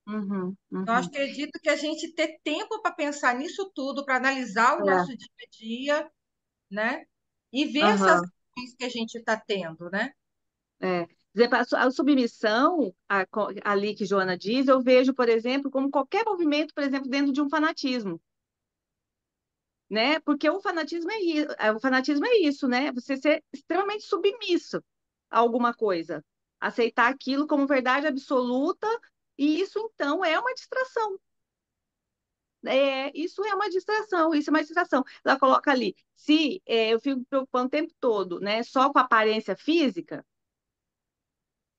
Speaker 6: uhum,
Speaker 4: Eu
Speaker 6: uhum.
Speaker 4: acredito que a gente ter tempo para pensar nisso tudo, para analisar o
Speaker 6: É,
Speaker 4: nosso dia a dia, né? E ver essas
Speaker 6: aham,
Speaker 4: ações que a gente está tendo, né?
Speaker 6: é. Por exemplo, a submissão, ali que Joana diz, eu vejo, por exemplo, como qualquer movimento, por exemplo, dentro de um fanatismo, né? Porque o fanatismo é isso, né? Você ser extremamente submisso a alguma coisa, aceitar aquilo como verdade absoluta, e isso então é uma distração. Isso é uma distração, isso é uma distração. Ela coloca ali, se eu fico me preocupando o tempo todo, né, só com a aparência física,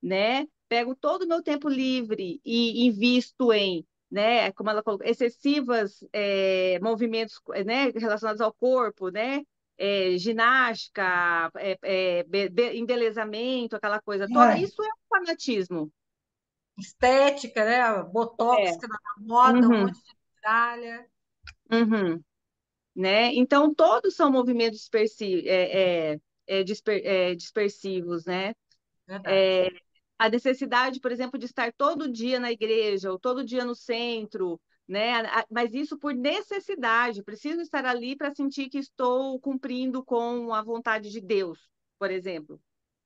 Speaker 6: né? Pego todo o meu tempo livre e invisto em, né, como ela colocou, excessivas movimentos, né, relacionados ao corpo, né? Ginástica, embelezamento, aquela coisa toda.
Speaker 4: É.
Speaker 6: Isso é um fanatismo.
Speaker 4: Estética, né? Botox
Speaker 6: É.
Speaker 4: que tá na moda, um
Speaker 6: Uhum,
Speaker 4: monte de tralha.
Speaker 6: uhum, né? Então, todos são movimentos dispersivos, né?
Speaker 4: Verdade.
Speaker 6: É, a necessidade, por exemplo, de estar todo dia na igreja ou todo dia no centro, né? Mas isso por necessidade, preciso estar ali para sentir que estou cumprindo com a vontade de Deus, por exemplo.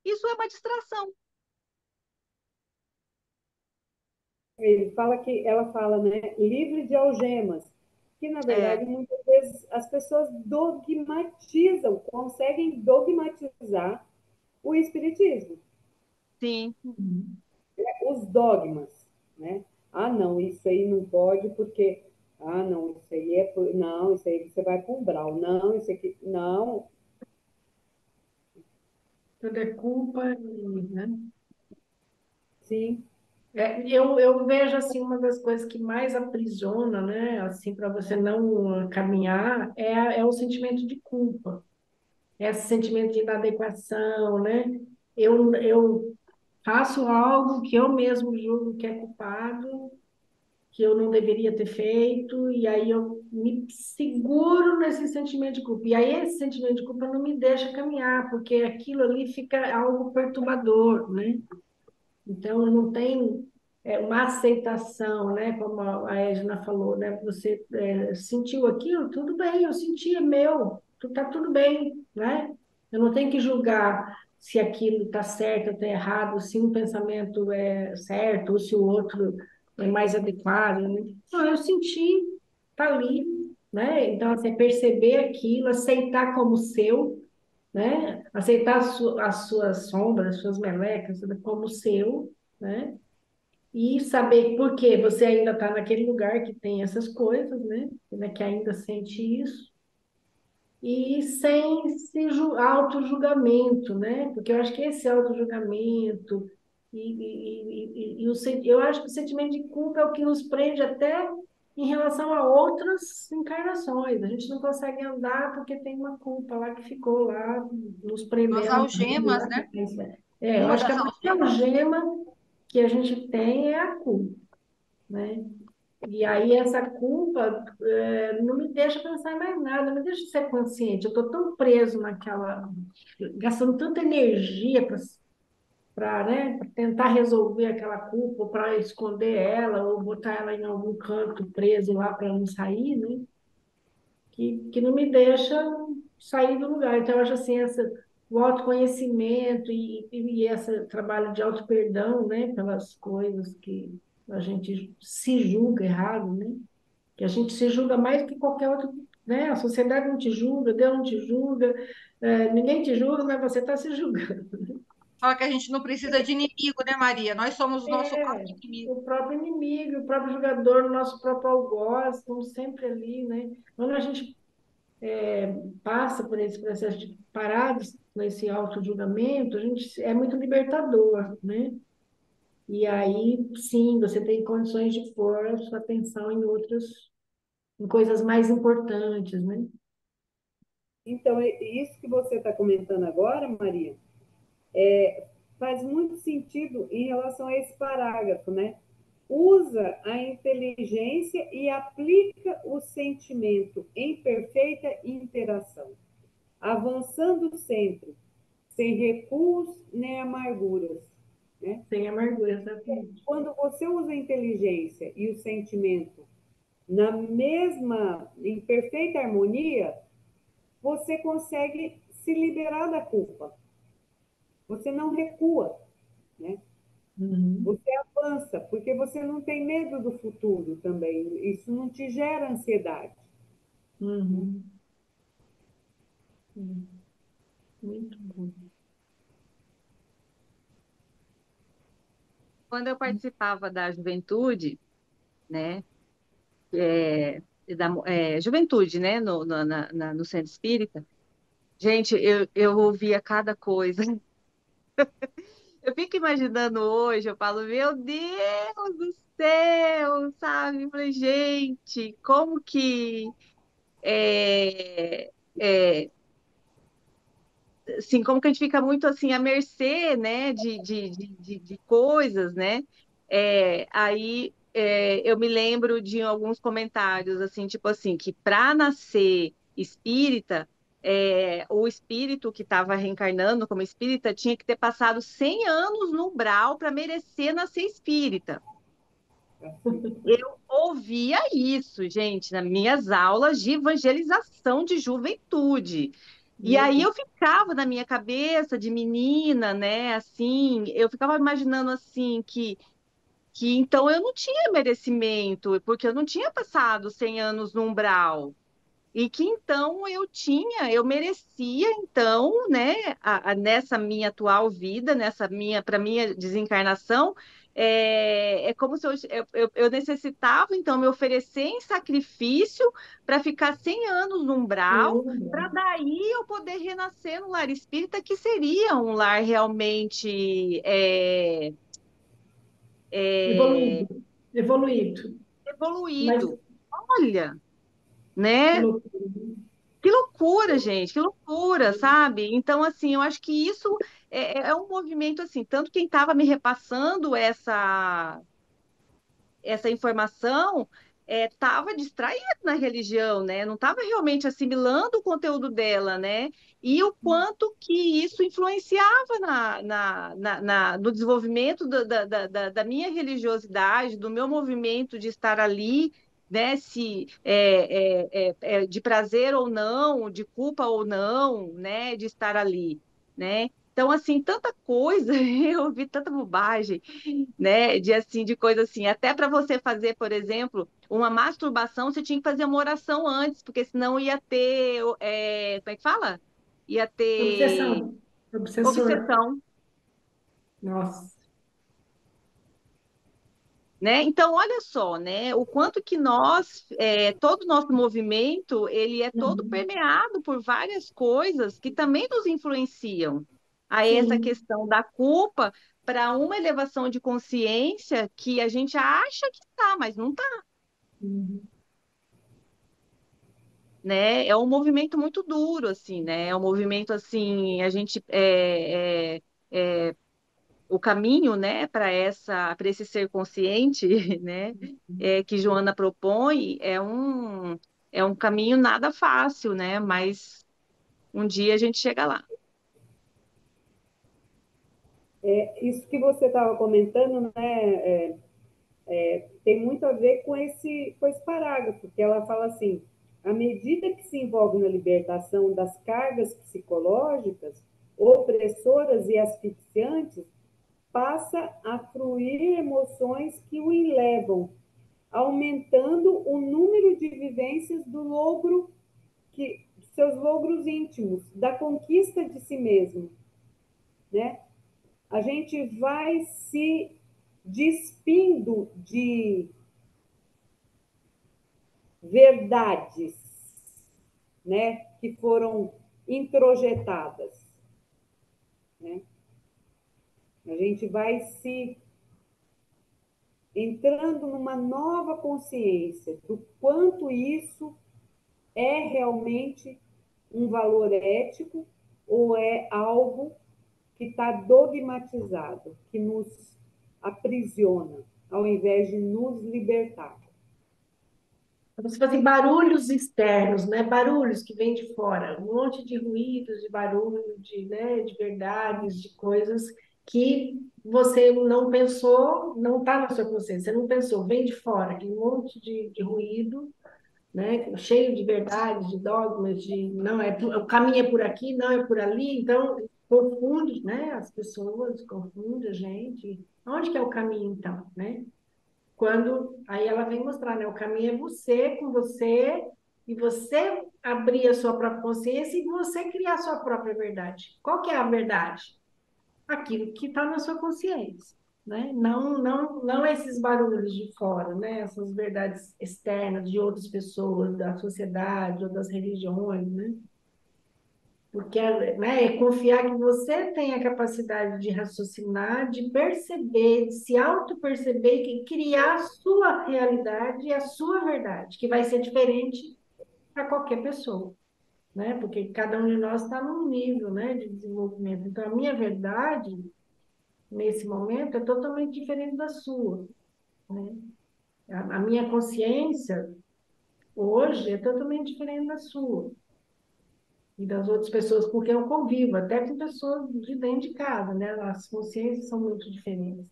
Speaker 6: Isso é uma distração.
Speaker 1: Ela fala, né, livre de algemas, que na
Speaker 6: É,
Speaker 1: verdade muitas vezes as pessoas dogmatizam, conseguem dogmatizar o espiritismo,
Speaker 6: sim.
Speaker 7: Uhum.
Speaker 1: os dogmas, né? Ah, não, isso aí não pode porque não, isso aí não, isso aí você vai para um brau, não, isso aqui, não,
Speaker 7: Tudo é culpa, né?
Speaker 1: sim,
Speaker 7: Eu vejo assim uma das coisas que mais aprisiona, né, assim para você não caminhar é o sentimento de culpa, é esse sentimento de inadequação, né? Eu faço algo que eu mesmo julgo que é culpado, que eu não deveria ter feito, e aí eu me seguro nesse sentimento de culpa. E aí esse sentimento de culpa não me deixa caminhar, porque aquilo ali fica algo perturbador, né? Então, não tem uma aceitação, né? Como a Edna falou, né? Você sentiu aquilo, tudo bem, eu senti, é meu, tá tudo bem, né? Eu não tenho que julgar se aquilo está certo ou está errado, se um pensamento é certo ou se o outro é mais adequado, né? Não, eu senti, tá ali, né? Então, assim, perceber aquilo, aceitar como seu, né? Aceitar as suas sombras, as suas melecas como seu, né? E saber por que você ainda está naquele lugar que tem essas coisas, né? Que ainda sente isso. E sem auto-julgamento, né? Porque eu acho que esse auto-julgamento eu acho que o sentimento de culpa é o que nos prende até em relação a outras encarnações. A gente não consegue andar porque tem uma culpa lá que ficou lá nos
Speaker 4: As
Speaker 7: prendendo.
Speaker 4: algemas, né?
Speaker 7: Eu
Speaker 4: Uma
Speaker 7: acho que
Speaker 4: das
Speaker 7: a maior
Speaker 4: algemas.
Speaker 7: algema que a gente tem é a culpa, né? E aí essa culpa não me deixa pensar em mais nada, não me deixa ser consciente. Eu estou tão preso naquela, gastando tanta energia né, pra tentar resolver aquela culpa, para esconder ela, ou botar ela em algum canto preso lá para não sair, né? Que não me deixa sair do lugar. Então, eu acho assim, o autoconhecimento e esse trabalho de auto-perdão, né, pelas coisas que a gente se julga errado, né? Que a gente se julga mais do que qualquer outra né? A sociedade não te julga, Deus não te julga, ninguém te julga, mas você está se julgando.
Speaker 4: Fala que a gente não precisa de inimigo, né, Maria? Nós somos o nosso próprio
Speaker 7: É,
Speaker 4: inimigo.
Speaker 7: o próprio inimigo, o próprio jogador, o nosso próprio algoz, estão sempre ali, né? Quando a gente passa por esse processo de parar nesse auto-julgamento, a gente é muito libertador, né? E aí, sim, você tem condições de pôr a sua atenção em em coisas mais importantes, né?
Speaker 1: Então, isso que você está comentando agora, Maria, faz muito sentido em relação a esse parágrafo, né? Usa a inteligência e aplica o sentimento em perfeita interação, avançando sempre, sem recuos nem amarguras, né?
Speaker 7: Sem amargura, exatamente.
Speaker 1: Quando você usa a inteligência e o sentimento em perfeita harmonia, você consegue se liberar da culpa. Você não recua, né?
Speaker 7: Uhum,
Speaker 1: Você avança, porque você não tem medo do futuro também. Isso não te gera ansiedade.
Speaker 7: uhum, uhum. Muito bom.
Speaker 6: Quando eu participava da juventude, né, é, juventude, né, no centro espírita, gente, eu ouvia cada coisa. Eu fico imaginando hoje, eu falo, meu Deus do céu, sabe? Eu falei, gente, como que é, é, assim, como que a gente fica muito assim à mercê, né, de coisas, né? Eu me lembro de alguns comentários assim, tipo assim, que para nascer espírita, o espírito que estava reencarnando como espírita tinha que ter passado 100 anos no umbral para merecer nascer espírita.
Speaker 1: Assim.
Speaker 6: Eu ouvia isso, gente, nas minhas aulas de evangelização de juventude. E
Speaker 7: Meu
Speaker 6: aí
Speaker 7: Deus.
Speaker 6: eu ficava na minha cabeça de menina, né? Assim, eu ficava imaginando assim que então eu não tinha merecimento, porque eu não tinha passado 100 anos no umbral. E que então eu merecia, então, né, nessa minha atual vida, para minha desencarnação, é como se eu necessitava, então, me oferecer em sacrifício para ficar 100 anos no
Speaker 7: Tem
Speaker 6: umbral, para
Speaker 7: um
Speaker 6: daí eu poder renascer no lar espírita, que seria um lar realmente
Speaker 7: evoluído, evoluído. Mas
Speaker 6: evoluído. Olha,
Speaker 7: que
Speaker 6: né?
Speaker 7: loucura.
Speaker 6: Que loucura, gente, que loucura, sabe? Então, assim, eu acho que isso é um movimento, assim, tanto quem estava me repassando essa informação estava distraído na religião, né? Não estava realmente assimilando o conteúdo dela, né? E o quanto que isso influenciava no desenvolvimento da minha religiosidade, do meu movimento de estar ali, né? Se de prazer ou não, de culpa ou não, né? De estar ali, né? Então, assim, tanta coisa, eu ouvi tanta bobagem, né? De coisa assim, até para você fazer, por exemplo, uma masturbação, você tinha que fazer uma oração antes, porque senão ia ter, como é que fala? Ia ter
Speaker 7: Obsessão, obsessor.
Speaker 6: obsessão,
Speaker 7: Nossa.
Speaker 6: né? Então, olha só, né? O quanto que todo o nosso movimento, ele é todo
Speaker 7: Uhum.
Speaker 6: permeado por várias coisas que também nos influenciam a essa
Speaker 7: Sim.
Speaker 6: questão da culpa para uma elevação de consciência que a gente acha que tá, mas não tá,
Speaker 7: Uhum.
Speaker 6: né? É um movimento muito duro, assim, né? É um movimento assim, o caminho, né, para esse ser consciente, né, que Joana propõe é um caminho nada fácil, né? Mas um dia a gente chega lá.
Speaker 1: Isso que você estava comentando, né, tem muito a ver com esse parágrafo, que ela fala assim: à medida que se envolve na libertação das cargas psicológicas opressoras e asfixiantes, passa a fruir emoções que o elevam, aumentando o número de vivências do logro seus logros íntimos, da conquista de si mesmo, né? A gente vai se despindo de verdades, né, que foram introjetadas, né? A gente vai se entrando numa nova consciência do quanto isso é realmente um valor ético ou é algo que está dogmatizado, que nos aprisiona, ao invés de nos libertar.
Speaker 7: Você fala assim, barulhos externos, né? Barulhos que vêm de fora, um monte de ruídos, de barulho, de, né, de verdades, de coisas que você não pensou, não está na sua consciência, você não pensou, vem de fora, aquele monte de ruído, né? Cheio de verdades, de dogmas, de não é o caminho é por aqui, não é por ali, então confunde, né? As pessoas confunde a gente. Onde que é o caminho então, né? Quando aí ela vem mostrar, né? O caminho é você com você e você abrir a sua própria consciência e você criar a sua própria verdade. Qual que é a verdade? Aquilo que está na sua consciência, né? Não esses barulhos de fora, né? Essas verdades externas de outras pessoas, da sociedade ou das religiões, né? Porque, né, é confiar que você tem a capacidade de raciocinar, de perceber, de se auto-perceber e criar a sua realidade e a sua verdade, que vai ser diferente para qualquer pessoa, né? Porque cada um de nós está num nível, né, de desenvolvimento. Então, a minha verdade, nesse momento, é totalmente diferente da sua, né? A minha consciência, hoje, é totalmente diferente da sua e das outras pessoas com quem eu convivo, até com pessoas de dentro de casa, né? As consciências são muito diferentes.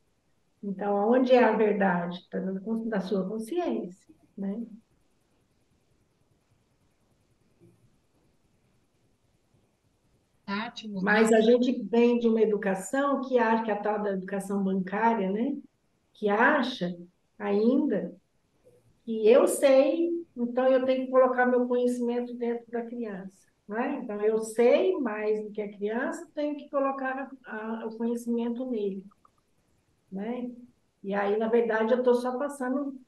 Speaker 7: Então, onde é a verdade? Está da sua consciência, né?
Speaker 2: Ótimo,
Speaker 7: Mas
Speaker 2: não.
Speaker 7: a gente vem de uma educação que acha, que é a tal da educação bancária, né? Que acha ainda que eu sei, então eu tenho que colocar meu conhecimento dentro da criança, né? Então, eu sei mais do que a criança, tenho que colocar o conhecimento nele, né? E aí, na verdade, eu estou só passando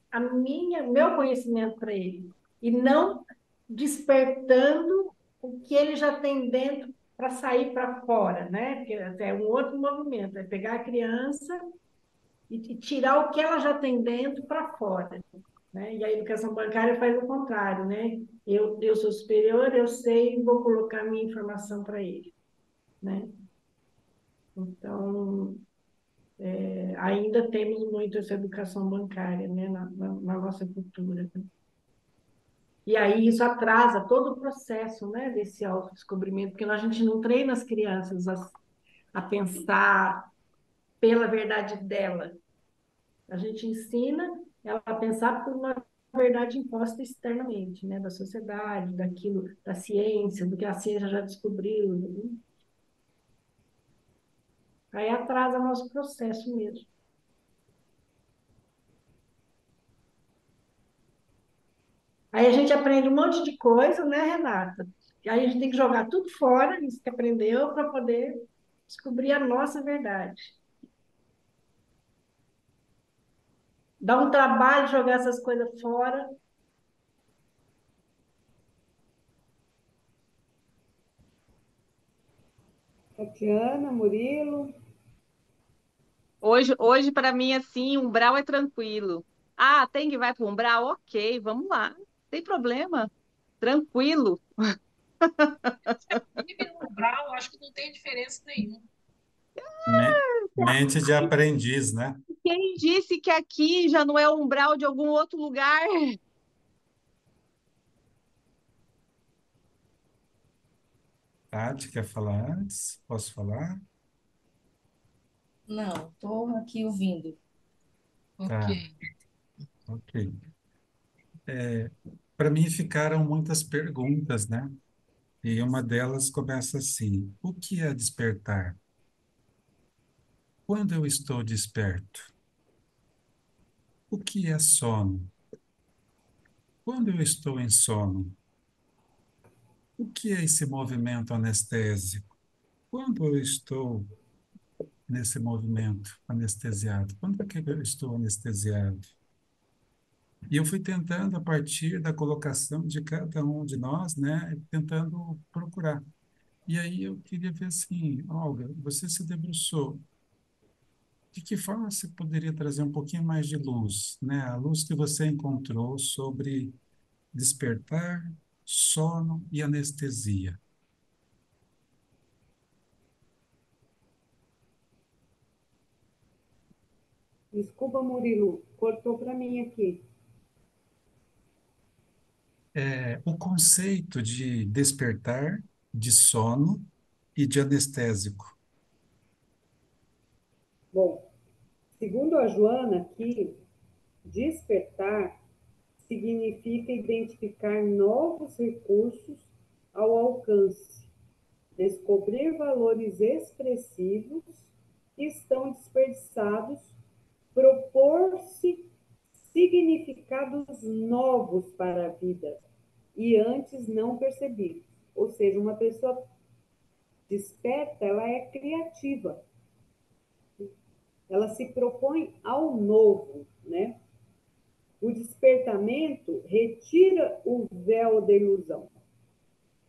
Speaker 7: meu conhecimento para ele e não despertando o que ele já tem dentro para sair para fora, né? Porque é um outro movimento, é pegar a criança e tirar o que ela já tem dentro para fora, né? E a educação bancária faz o contrário, né? Eu sou superior, eu sei e vou colocar minha informação para ele, né? Então, ainda temos muito essa educação bancária, né, na nossa cultura, né? E aí isso atrasa todo o processo, né, desse autodescobrimento, porque a gente não treina as crianças a pensar pela verdade dela. A gente ensina ela a pensar por uma verdade imposta externamente, né, da sociedade, daquilo, da ciência, do que a ciência já descobriu, né? Aí atrasa nosso processo mesmo. Aí a gente aprende um monte de coisa, né, Renata? E aí a gente tem que jogar tudo fora, isso que aprendeu, para poder descobrir a nossa verdade. Dá um trabalho jogar essas coisas fora.
Speaker 1: Tatiana, Murilo,
Speaker 6: Hoje para mim, assim, umbral é tranquilo. Ah, tem que vai para o umbral? Ok, vamos lá. Não tem problema. Tranquilo.
Speaker 2: Vive no umbral, acho que não tem diferença nenhuma.
Speaker 3: Mente de aprendiz, né?
Speaker 6: Quem disse que aqui já não é o umbral de algum outro lugar?
Speaker 3: Tati, quer falar antes? Posso falar?
Speaker 5: Não, estou aqui ouvindo.
Speaker 2: Ok.
Speaker 3: Tá, ok. Para mim ficaram muitas perguntas, né? E uma delas começa assim: o que é despertar? Quando eu estou desperto? O que é sono? Quando eu estou em sono? O que é esse movimento anestésico? Quando eu estou nesse movimento anestesiado? Quando é que eu estou anestesiado? E eu fui tentando, a partir da colocação de cada um de nós, né, tentando procurar. E aí eu queria ver assim, Olga, você se debruçou. De que forma você poderia trazer um pouquinho mais de luz, né? A luz que você encontrou sobre despertar, sono e anestesia.
Speaker 1: Desculpa, Murilo, cortou para mim aqui.
Speaker 3: O conceito de despertar, de sono e de anestésico.
Speaker 1: Bom, segundo a Joana aqui, despertar significa identificar novos recursos ao alcance, descobrir valores expressivos que estão desperdiçados, propor-se significados novos para a vida e antes não percebidos. Ou seja, uma pessoa desperta, ela é criativa, ela se propõe ao novo, né? O despertamento retira o véu da ilusão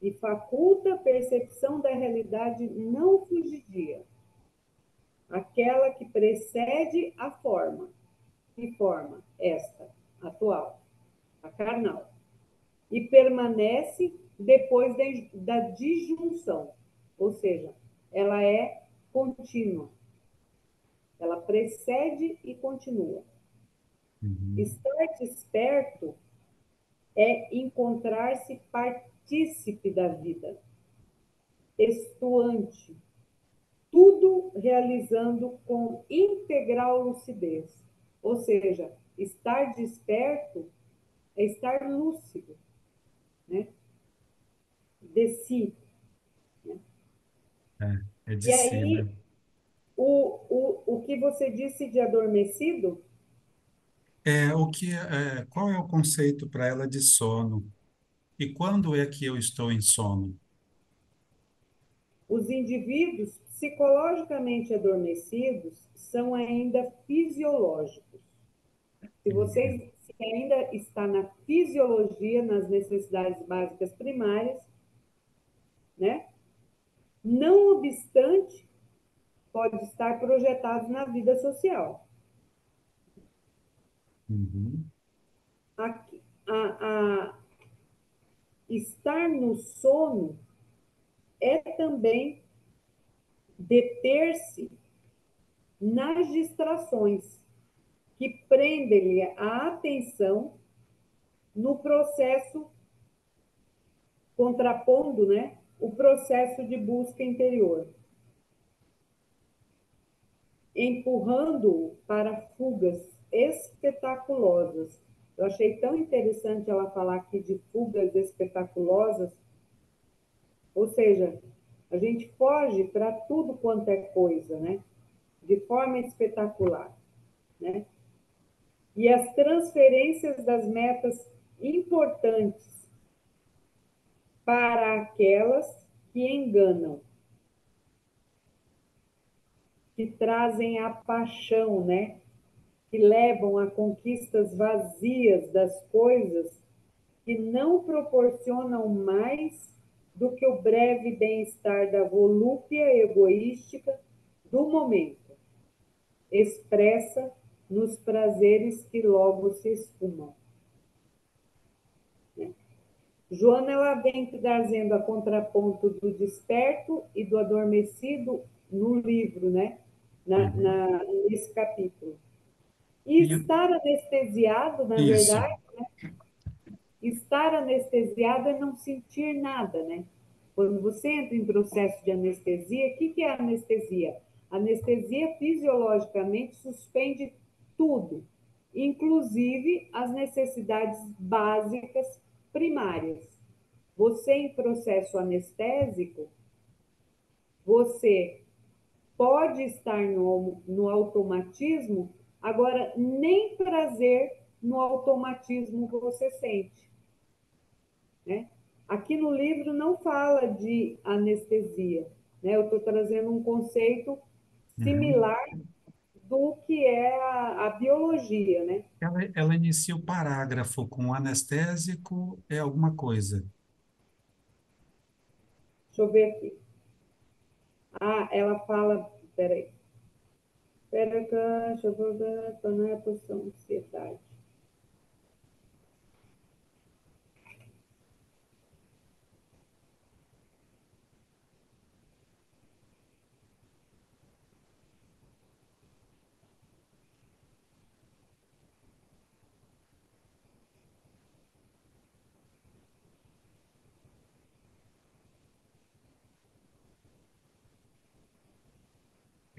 Speaker 1: e faculta a percepção da realidade não fugidia, aquela que precede a forma. Que forma? Esta, atual, a carnal. E permanece depois da disjunção, ou seja, ela é contínua. Ela precede e continua.
Speaker 3: Uhum.
Speaker 1: Estar desperto é encontrar-se partícipe da vida, estuante, tudo realizando com integral lucidez. Ou seja, estar desperto é estar lúcido, né? De si. Né?
Speaker 3: É de
Speaker 1: E
Speaker 3: si, né?
Speaker 1: aí, o que você disse de adormecido,
Speaker 3: Qual é o conceito para ela de sono? E quando é que eu estou em sono?
Speaker 1: os indivíduos psicologicamente adormecidos são ainda fisiológicos. Se
Speaker 3: Uhum.
Speaker 1: você ainda está na fisiologia, nas necessidades básicas primárias, né? Não obstante, pode estar projetado na vida social.
Speaker 3: Uhum.
Speaker 1: Aqui, a estar no sono é também deter-se nas distrações que prendem a atenção no processo, contrapondo, né, o processo de busca interior, empurrando-o para fugas espetaculosas. Eu achei tão interessante ela falar aqui de fugas espetaculosas, ou seja, a gente foge para tudo quanto é coisa, né? De forma espetacular, né? E as transferências das metas importantes para aquelas que enganam, que trazem a paixão, né? Que levam a conquistas vazias das coisas que não proporcionam mais do que o breve bem-estar da volúpia egoística do momento, expressa nos prazeres que logo se esfumam. Joana ela vem trazendo a contraponto do desperto e do adormecido no livro, né?
Speaker 3: Uhum.
Speaker 1: Nesse capítulo. E
Speaker 3: E
Speaker 1: estar anestesiado, na
Speaker 3: isso.
Speaker 1: verdade, estar anestesiado é não sentir nada, né? Quando você entra em processo de anestesia, o que é anestesia? Anestesia fisiologicamente suspende tudo, inclusive as necessidades básicas primárias. Você, em processo anestésico, você pode estar no automatismo, agora nem prazer no automatismo você sente, né? Aqui no livro não fala de anestesia, né? Eu estou trazendo um conceito
Speaker 3: Uhum.
Speaker 1: similar do que é a biologia, né?
Speaker 3: Ela inicia o parágrafo com anestésico é alguma coisa.
Speaker 1: Deixa eu ver aqui. Ah, ela fala, peraí. Espera que deixa eu ver, tô na posição de ansiedade.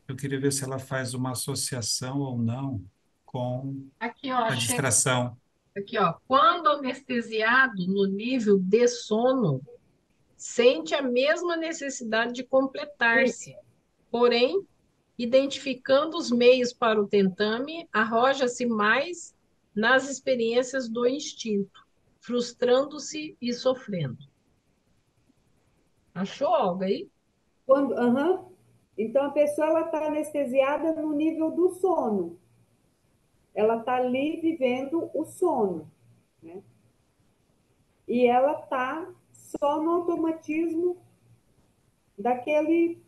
Speaker 3: Eu queria ver se ela faz uma associação ou não com
Speaker 2: Aqui, ó,
Speaker 3: a
Speaker 2: achei.
Speaker 3: distração.
Speaker 2: Aqui, ó. Quando anestesiado no nível de sono, sente a mesma necessidade de completar-se. Porém, identificando os meios para o tentame, arroja-se mais nas experiências do instinto, frustrando-se e sofrendo. Achou algo aí?
Speaker 1: Aham. Então, a pessoa ela está anestesiada no nível do sono. Ela está ali vivendo o sono, né? E ela está só no automatismo daquele.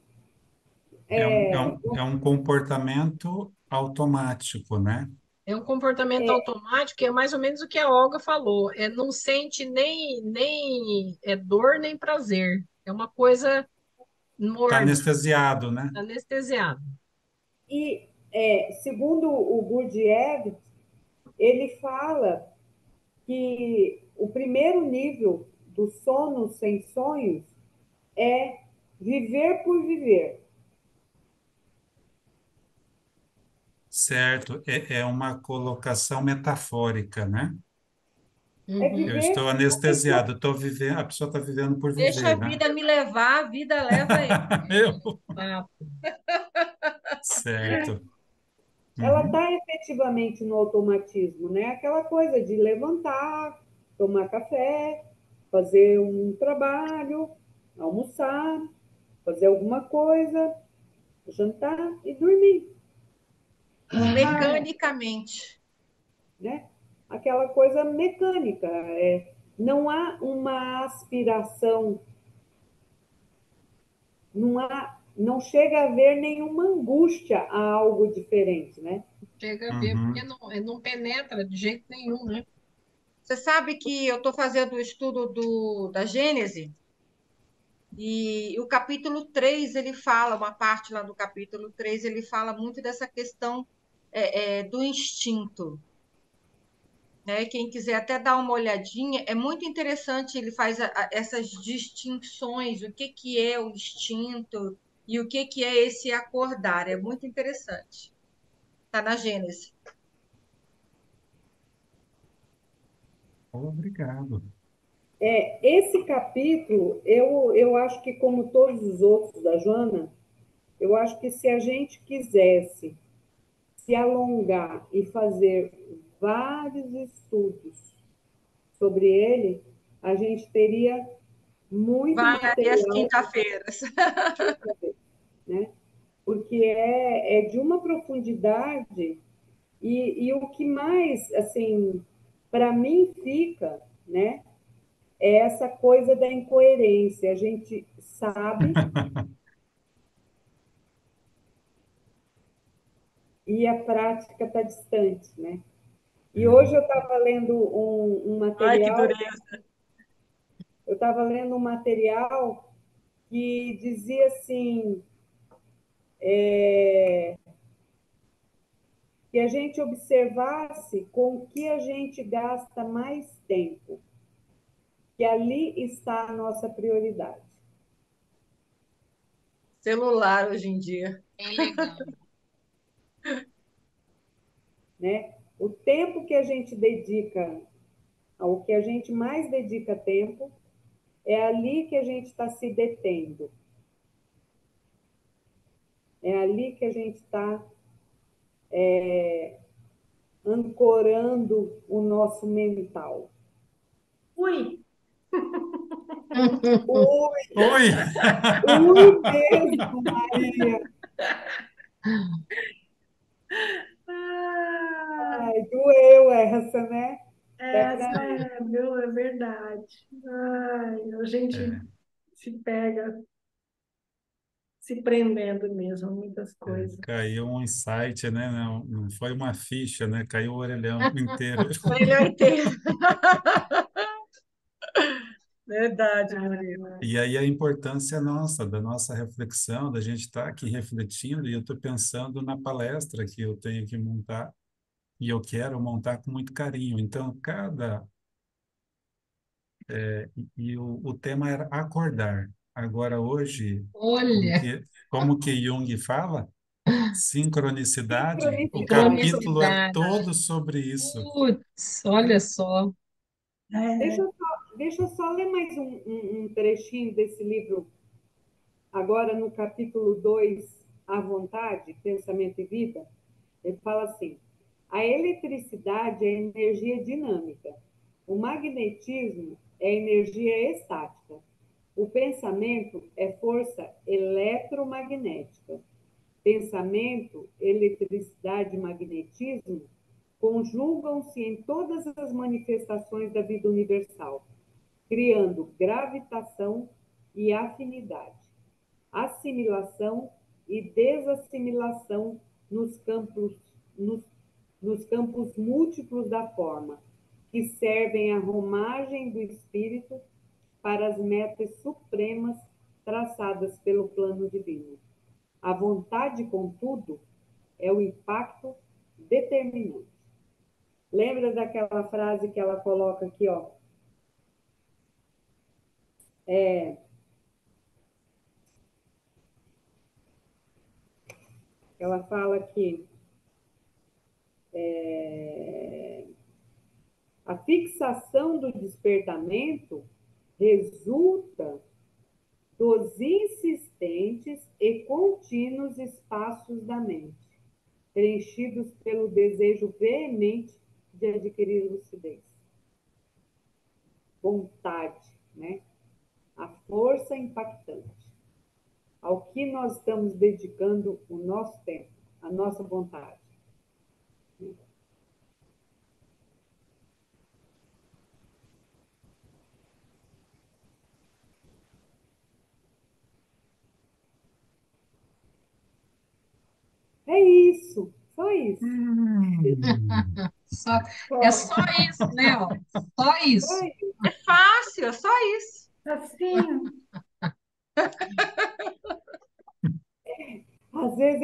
Speaker 3: É um comportamento automático, né?
Speaker 2: É um comportamento automático, é mais ou menos o que a Olga falou. É, não sente nem dor nem prazer. É uma coisa
Speaker 3: Está
Speaker 2: morna,
Speaker 3: anestesiado, né?
Speaker 2: anestesiada.
Speaker 1: E, segundo o Gurdjieff, ele fala que o primeiro nível do sono sem sonhos é viver por viver.
Speaker 3: Certo. É uma colocação metafórica, né?
Speaker 1: É
Speaker 2: Uhum.
Speaker 3: Eu
Speaker 1: viver
Speaker 3: estou
Speaker 1: a pessoa.
Speaker 3: anestesiado, estou vivendo, a pessoa está vivendo por
Speaker 4: Deixa a
Speaker 3: viver, né?
Speaker 4: vida me levar, a vida leva ele.
Speaker 3: Eu.
Speaker 2: Ah,
Speaker 3: Certo.
Speaker 1: Ela
Speaker 3: Uhum.
Speaker 1: está efetivamente no automatismo, né? Aquela coisa de levantar, tomar café, fazer um trabalho, almoçar, fazer alguma coisa, jantar e dormir,
Speaker 4: Mecanicamente.
Speaker 1: né? Aquela coisa mecânica. Não há uma aspiração, não chega a haver nenhuma angústia a algo diferente, né?
Speaker 2: chega a ver, porque
Speaker 3: Uhum.
Speaker 2: não penetra de jeito nenhum, né?
Speaker 4: Você sabe que eu estou fazendo o estudo da Gênese, e o capítulo 3 ele fala, uma parte lá do capítulo 3 ele fala muito dessa questão do instinto. Né? Quem quiser até dar uma olhadinha, é muito interessante, ele faz essas distinções, o que, que é o instinto e o que é esse acordar. É muito interessante. Está na Gênesis.
Speaker 3: Obrigado.
Speaker 1: Esse capítulo, eu acho que, como todos os outros da Joana, eu acho que se a gente quisesse se alongar e fazer vários estudos sobre ele, a gente teria muito
Speaker 4: Vai aí às
Speaker 1: material,
Speaker 4: quinta-feiras.
Speaker 1: né? Porque é de uma profundidade e o que mais, assim, para mim fica, né? É essa coisa da incoerência. A gente sabe e a prática está distante, né? E hoje eu estava lendo um
Speaker 4: Ai, que
Speaker 1: material,
Speaker 4: dureza.
Speaker 1: eu estava lendo um material que dizia assim, que a gente observasse com o que a gente gasta mais tempo, que ali está a nossa prioridade,
Speaker 4: Celular hoje em dia.
Speaker 2: Bem legal.
Speaker 1: né? O tempo que a gente dedica, ao que a gente mais dedica tempo, é ali que a gente está se detendo, é ali que a gente está ancorando o nosso mental.
Speaker 7: Ui,
Speaker 1: Ui,
Speaker 3: Oi!
Speaker 1: ui mesmo, Maria.
Speaker 7: Ah,
Speaker 1: Ai, doeu essa, né? Até
Speaker 7: essa
Speaker 1: pra mim.
Speaker 7: é, viu? É verdade. Ai, a gente
Speaker 3: É,
Speaker 7: se pega se prendendo mesmo, a muitas coisas.
Speaker 3: caiu um insight, né? Não foi uma ficha, né? Caiu o orelhão inteiro.
Speaker 4: Ele inteiro. Verdade, Murilo.
Speaker 7: Ah,
Speaker 3: E aí a importância nossa, da nossa reflexão, da gente estar aqui refletindo, e eu estou pensando na palestra que eu tenho que montar, e eu quero montar com muito carinho. Então, o tema era acordar. Agora, hoje,
Speaker 8: Olha,
Speaker 3: como que Jung fala? Sincronicidade, o
Speaker 1: Sincronicidade.
Speaker 3: capítulo é
Speaker 8: cronicidade.
Speaker 3: todo sobre isso.
Speaker 8: Putz, olha só.
Speaker 7: é,
Speaker 1: Deixa eu só ler mais um trechinho desse livro, agora no capítulo 2, A Vontade, Pensamento e Vida. Ele fala assim: a eletricidade é energia dinâmica, o magnetismo é energia estática, o pensamento é força eletromagnética. Pensamento, eletricidade e magnetismo conjugam-se em todas as manifestações da vida universal, criando gravitação e afinidade, assimilação e desassimilação nos campos, nos, nos campos múltiplos da forma, que servem à romagem do espírito para as metas supremas traçadas pelo plano divino. A vontade, contudo, é o impacto determinante. Lembra daquela frase que ela coloca aqui, ó? Ela fala que a fixação do despertamento resulta dos insistentes e contínuos espaços da mente, preenchidos pelo desejo veemente de adquirir lucidez. Vontade, né? A força impactante. Ao que nós estamos dedicando o nosso tempo, a nossa vontade. É isso, só isso.
Speaker 8: Só, é só isso, né? Ó, só
Speaker 1: Só
Speaker 8: isso.
Speaker 1: isso.
Speaker 4: É fácil, é só isso.
Speaker 7: assim,
Speaker 1: Às vezes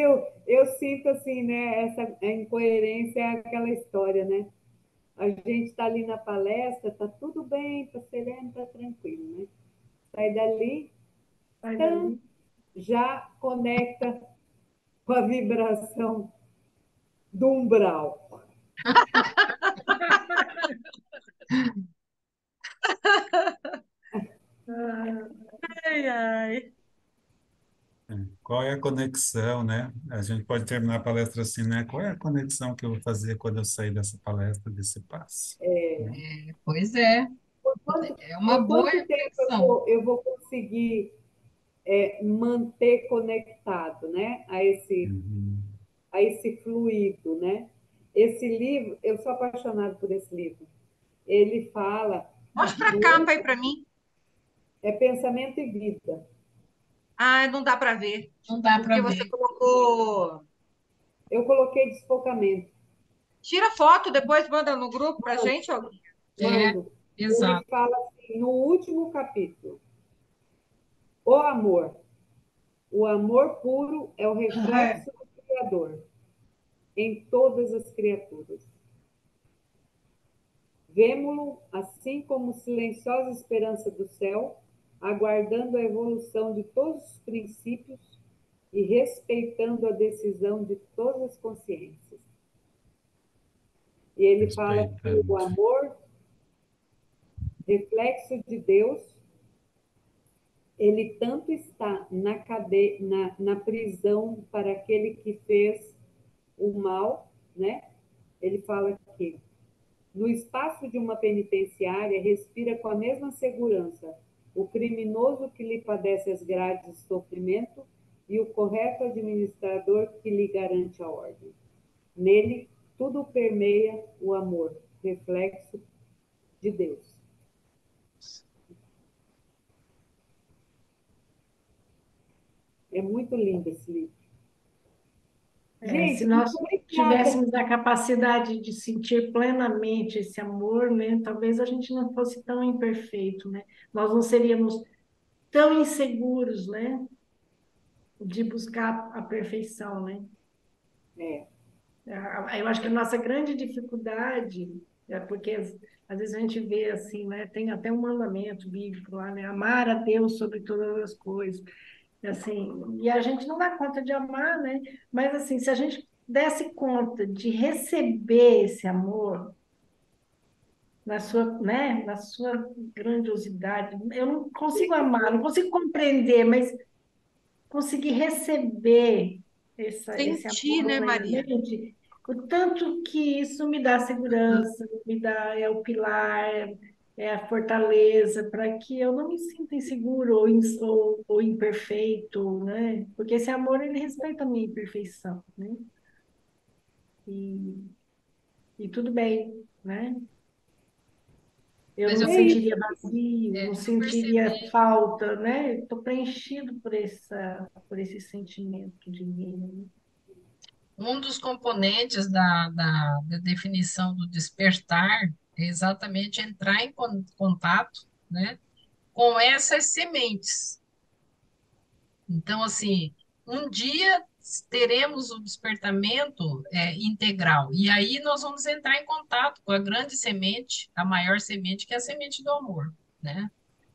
Speaker 1: eu sinto assim, né? Essa incoerência é aquela história, né? A gente está ali na palestra, tá tudo bem, está sereno, está tranquilo, né? Sai dali,
Speaker 7: sai
Speaker 1: tam,
Speaker 7: dali.
Speaker 1: já conecta com a vibração do umbral.
Speaker 7: Ah,
Speaker 4: Ai, ai.
Speaker 3: Qual é a conexão, né? A gente pode terminar a palestra assim, né? Qual é a conexão que eu vou fazer quando eu sair dessa palestra, desse passo? Né?
Speaker 8: Pois é,
Speaker 1: Quanto,
Speaker 8: é uma
Speaker 1: por
Speaker 8: boa
Speaker 1: quanto tempo
Speaker 8: reflexão.
Speaker 1: eu vou conseguir manter conectado, né?
Speaker 3: Uhum.
Speaker 1: A esse fluido, né? Esse livro, eu sou apaixonada por esse livro. Ele fala
Speaker 4: Mostra a
Speaker 1: do
Speaker 4: capa aí para mim.
Speaker 1: pensamento e vida.
Speaker 4: Ah, não dá para ver,
Speaker 8: Não dá para
Speaker 4: porque você
Speaker 8: ver.
Speaker 4: colocou.
Speaker 1: Eu coloquei desfocamento,
Speaker 4: Tira foto, depois manda no grupo para gente. Ó.
Speaker 8: É,
Speaker 1: mando. Ele
Speaker 8: exato.
Speaker 1: fala assim, no último capítulo, o amor. O amor puro é o reflexo do Criador em todas as criaturas. Vemo-lo, assim como silenciosa esperança do céu, aguardando a evolução de todos os princípios e respeitando a decisão de todas as consciências. E ele fala que o
Speaker 3: Respeitando.
Speaker 1: amor, reflexo de Deus, ele tanto está na prisão para aquele que fez o mal, né? Ele fala que no espaço de uma penitenciária respira com a mesma segurança o criminoso que lhe padece as grades de sofrimento e o correto administrador que lhe garante a ordem. Nele, tudo permeia o amor, reflexo de Deus. É muito lindo esse livro.
Speaker 7: Se
Speaker 1: Gente,
Speaker 7: nós
Speaker 1: muito obrigada.
Speaker 7: tivéssemos a capacidade de sentir plenamente esse amor, né, talvez a gente não fosse tão imperfeito, né? Nós não seríamos tão inseguros, né, de buscar a perfeição, né?
Speaker 1: É,
Speaker 7: Eu acho que a nossa grande dificuldade é porque às vezes a gente vê assim, né? Tem até um mandamento bíblico lá, né? Amar a Deus sobre todas as coisas. Assim, e a gente não dá conta de amar, né? Mas assim, se a gente desse conta de receber esse amor na sua, né? Na sua grandiosidade, eu não consigo amar, não consigo compreender, mas conseguir receber esse
Speaker 4: Sentir,
Speaker 7: amor
Speaker 4: né, Maria?
Speaker 7: plenamente, o tanto que isso me dá segurança, me dá, é o pilar, é a fortaleza, para que eu não me sinta inseguro ou imperfeito, né? Porque esse amor, ele respeita a minha imperfeição, né? E, e tudo bem, né? Eu
Speaker 2: Mas
Speaker 7: não
Speaker 2: eu,
Speaker 1: é isso.
Speaker 7: sentiria vazio, não
Speaker 2: eu
Speaker 7: sentiria
Speaker 2: percebi.
Speaker 7: falta, né? Estou preenchido por esse sentimento divino, né?
Speaker 2: Um dos componentes da definição do despertar é exatamente entrar em contato, né, com essas sementes. Então, assim, um dia teremos o despertamento integral, e aí nós vamos entrar em contato com a grande semente, a maior semente, que é a semente do amor, né?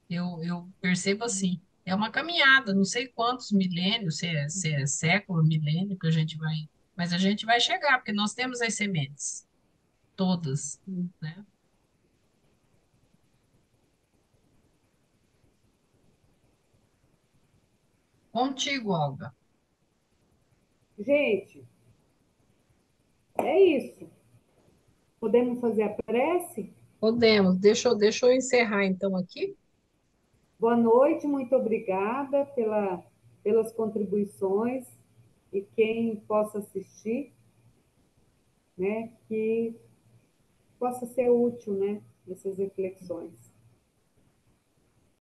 Speaker 2: Eu percebo assim. É uma caminhada, não sei quantos milênios, se é século, milênio que a gente vai, mas a gente vai chegar, porque nós temos as sementes, todas, né? Contigo, Olga.
Speaker 1: Gente, é isso. Podemos fazer a prece?
Speaker 2: Podemos. Deixa eu encerrar então aqui.
Speaker 1: Boa noite, muito obrigada pelas contribuições e quem possa assistir, né, que possa ser útil, né, essas reflexões.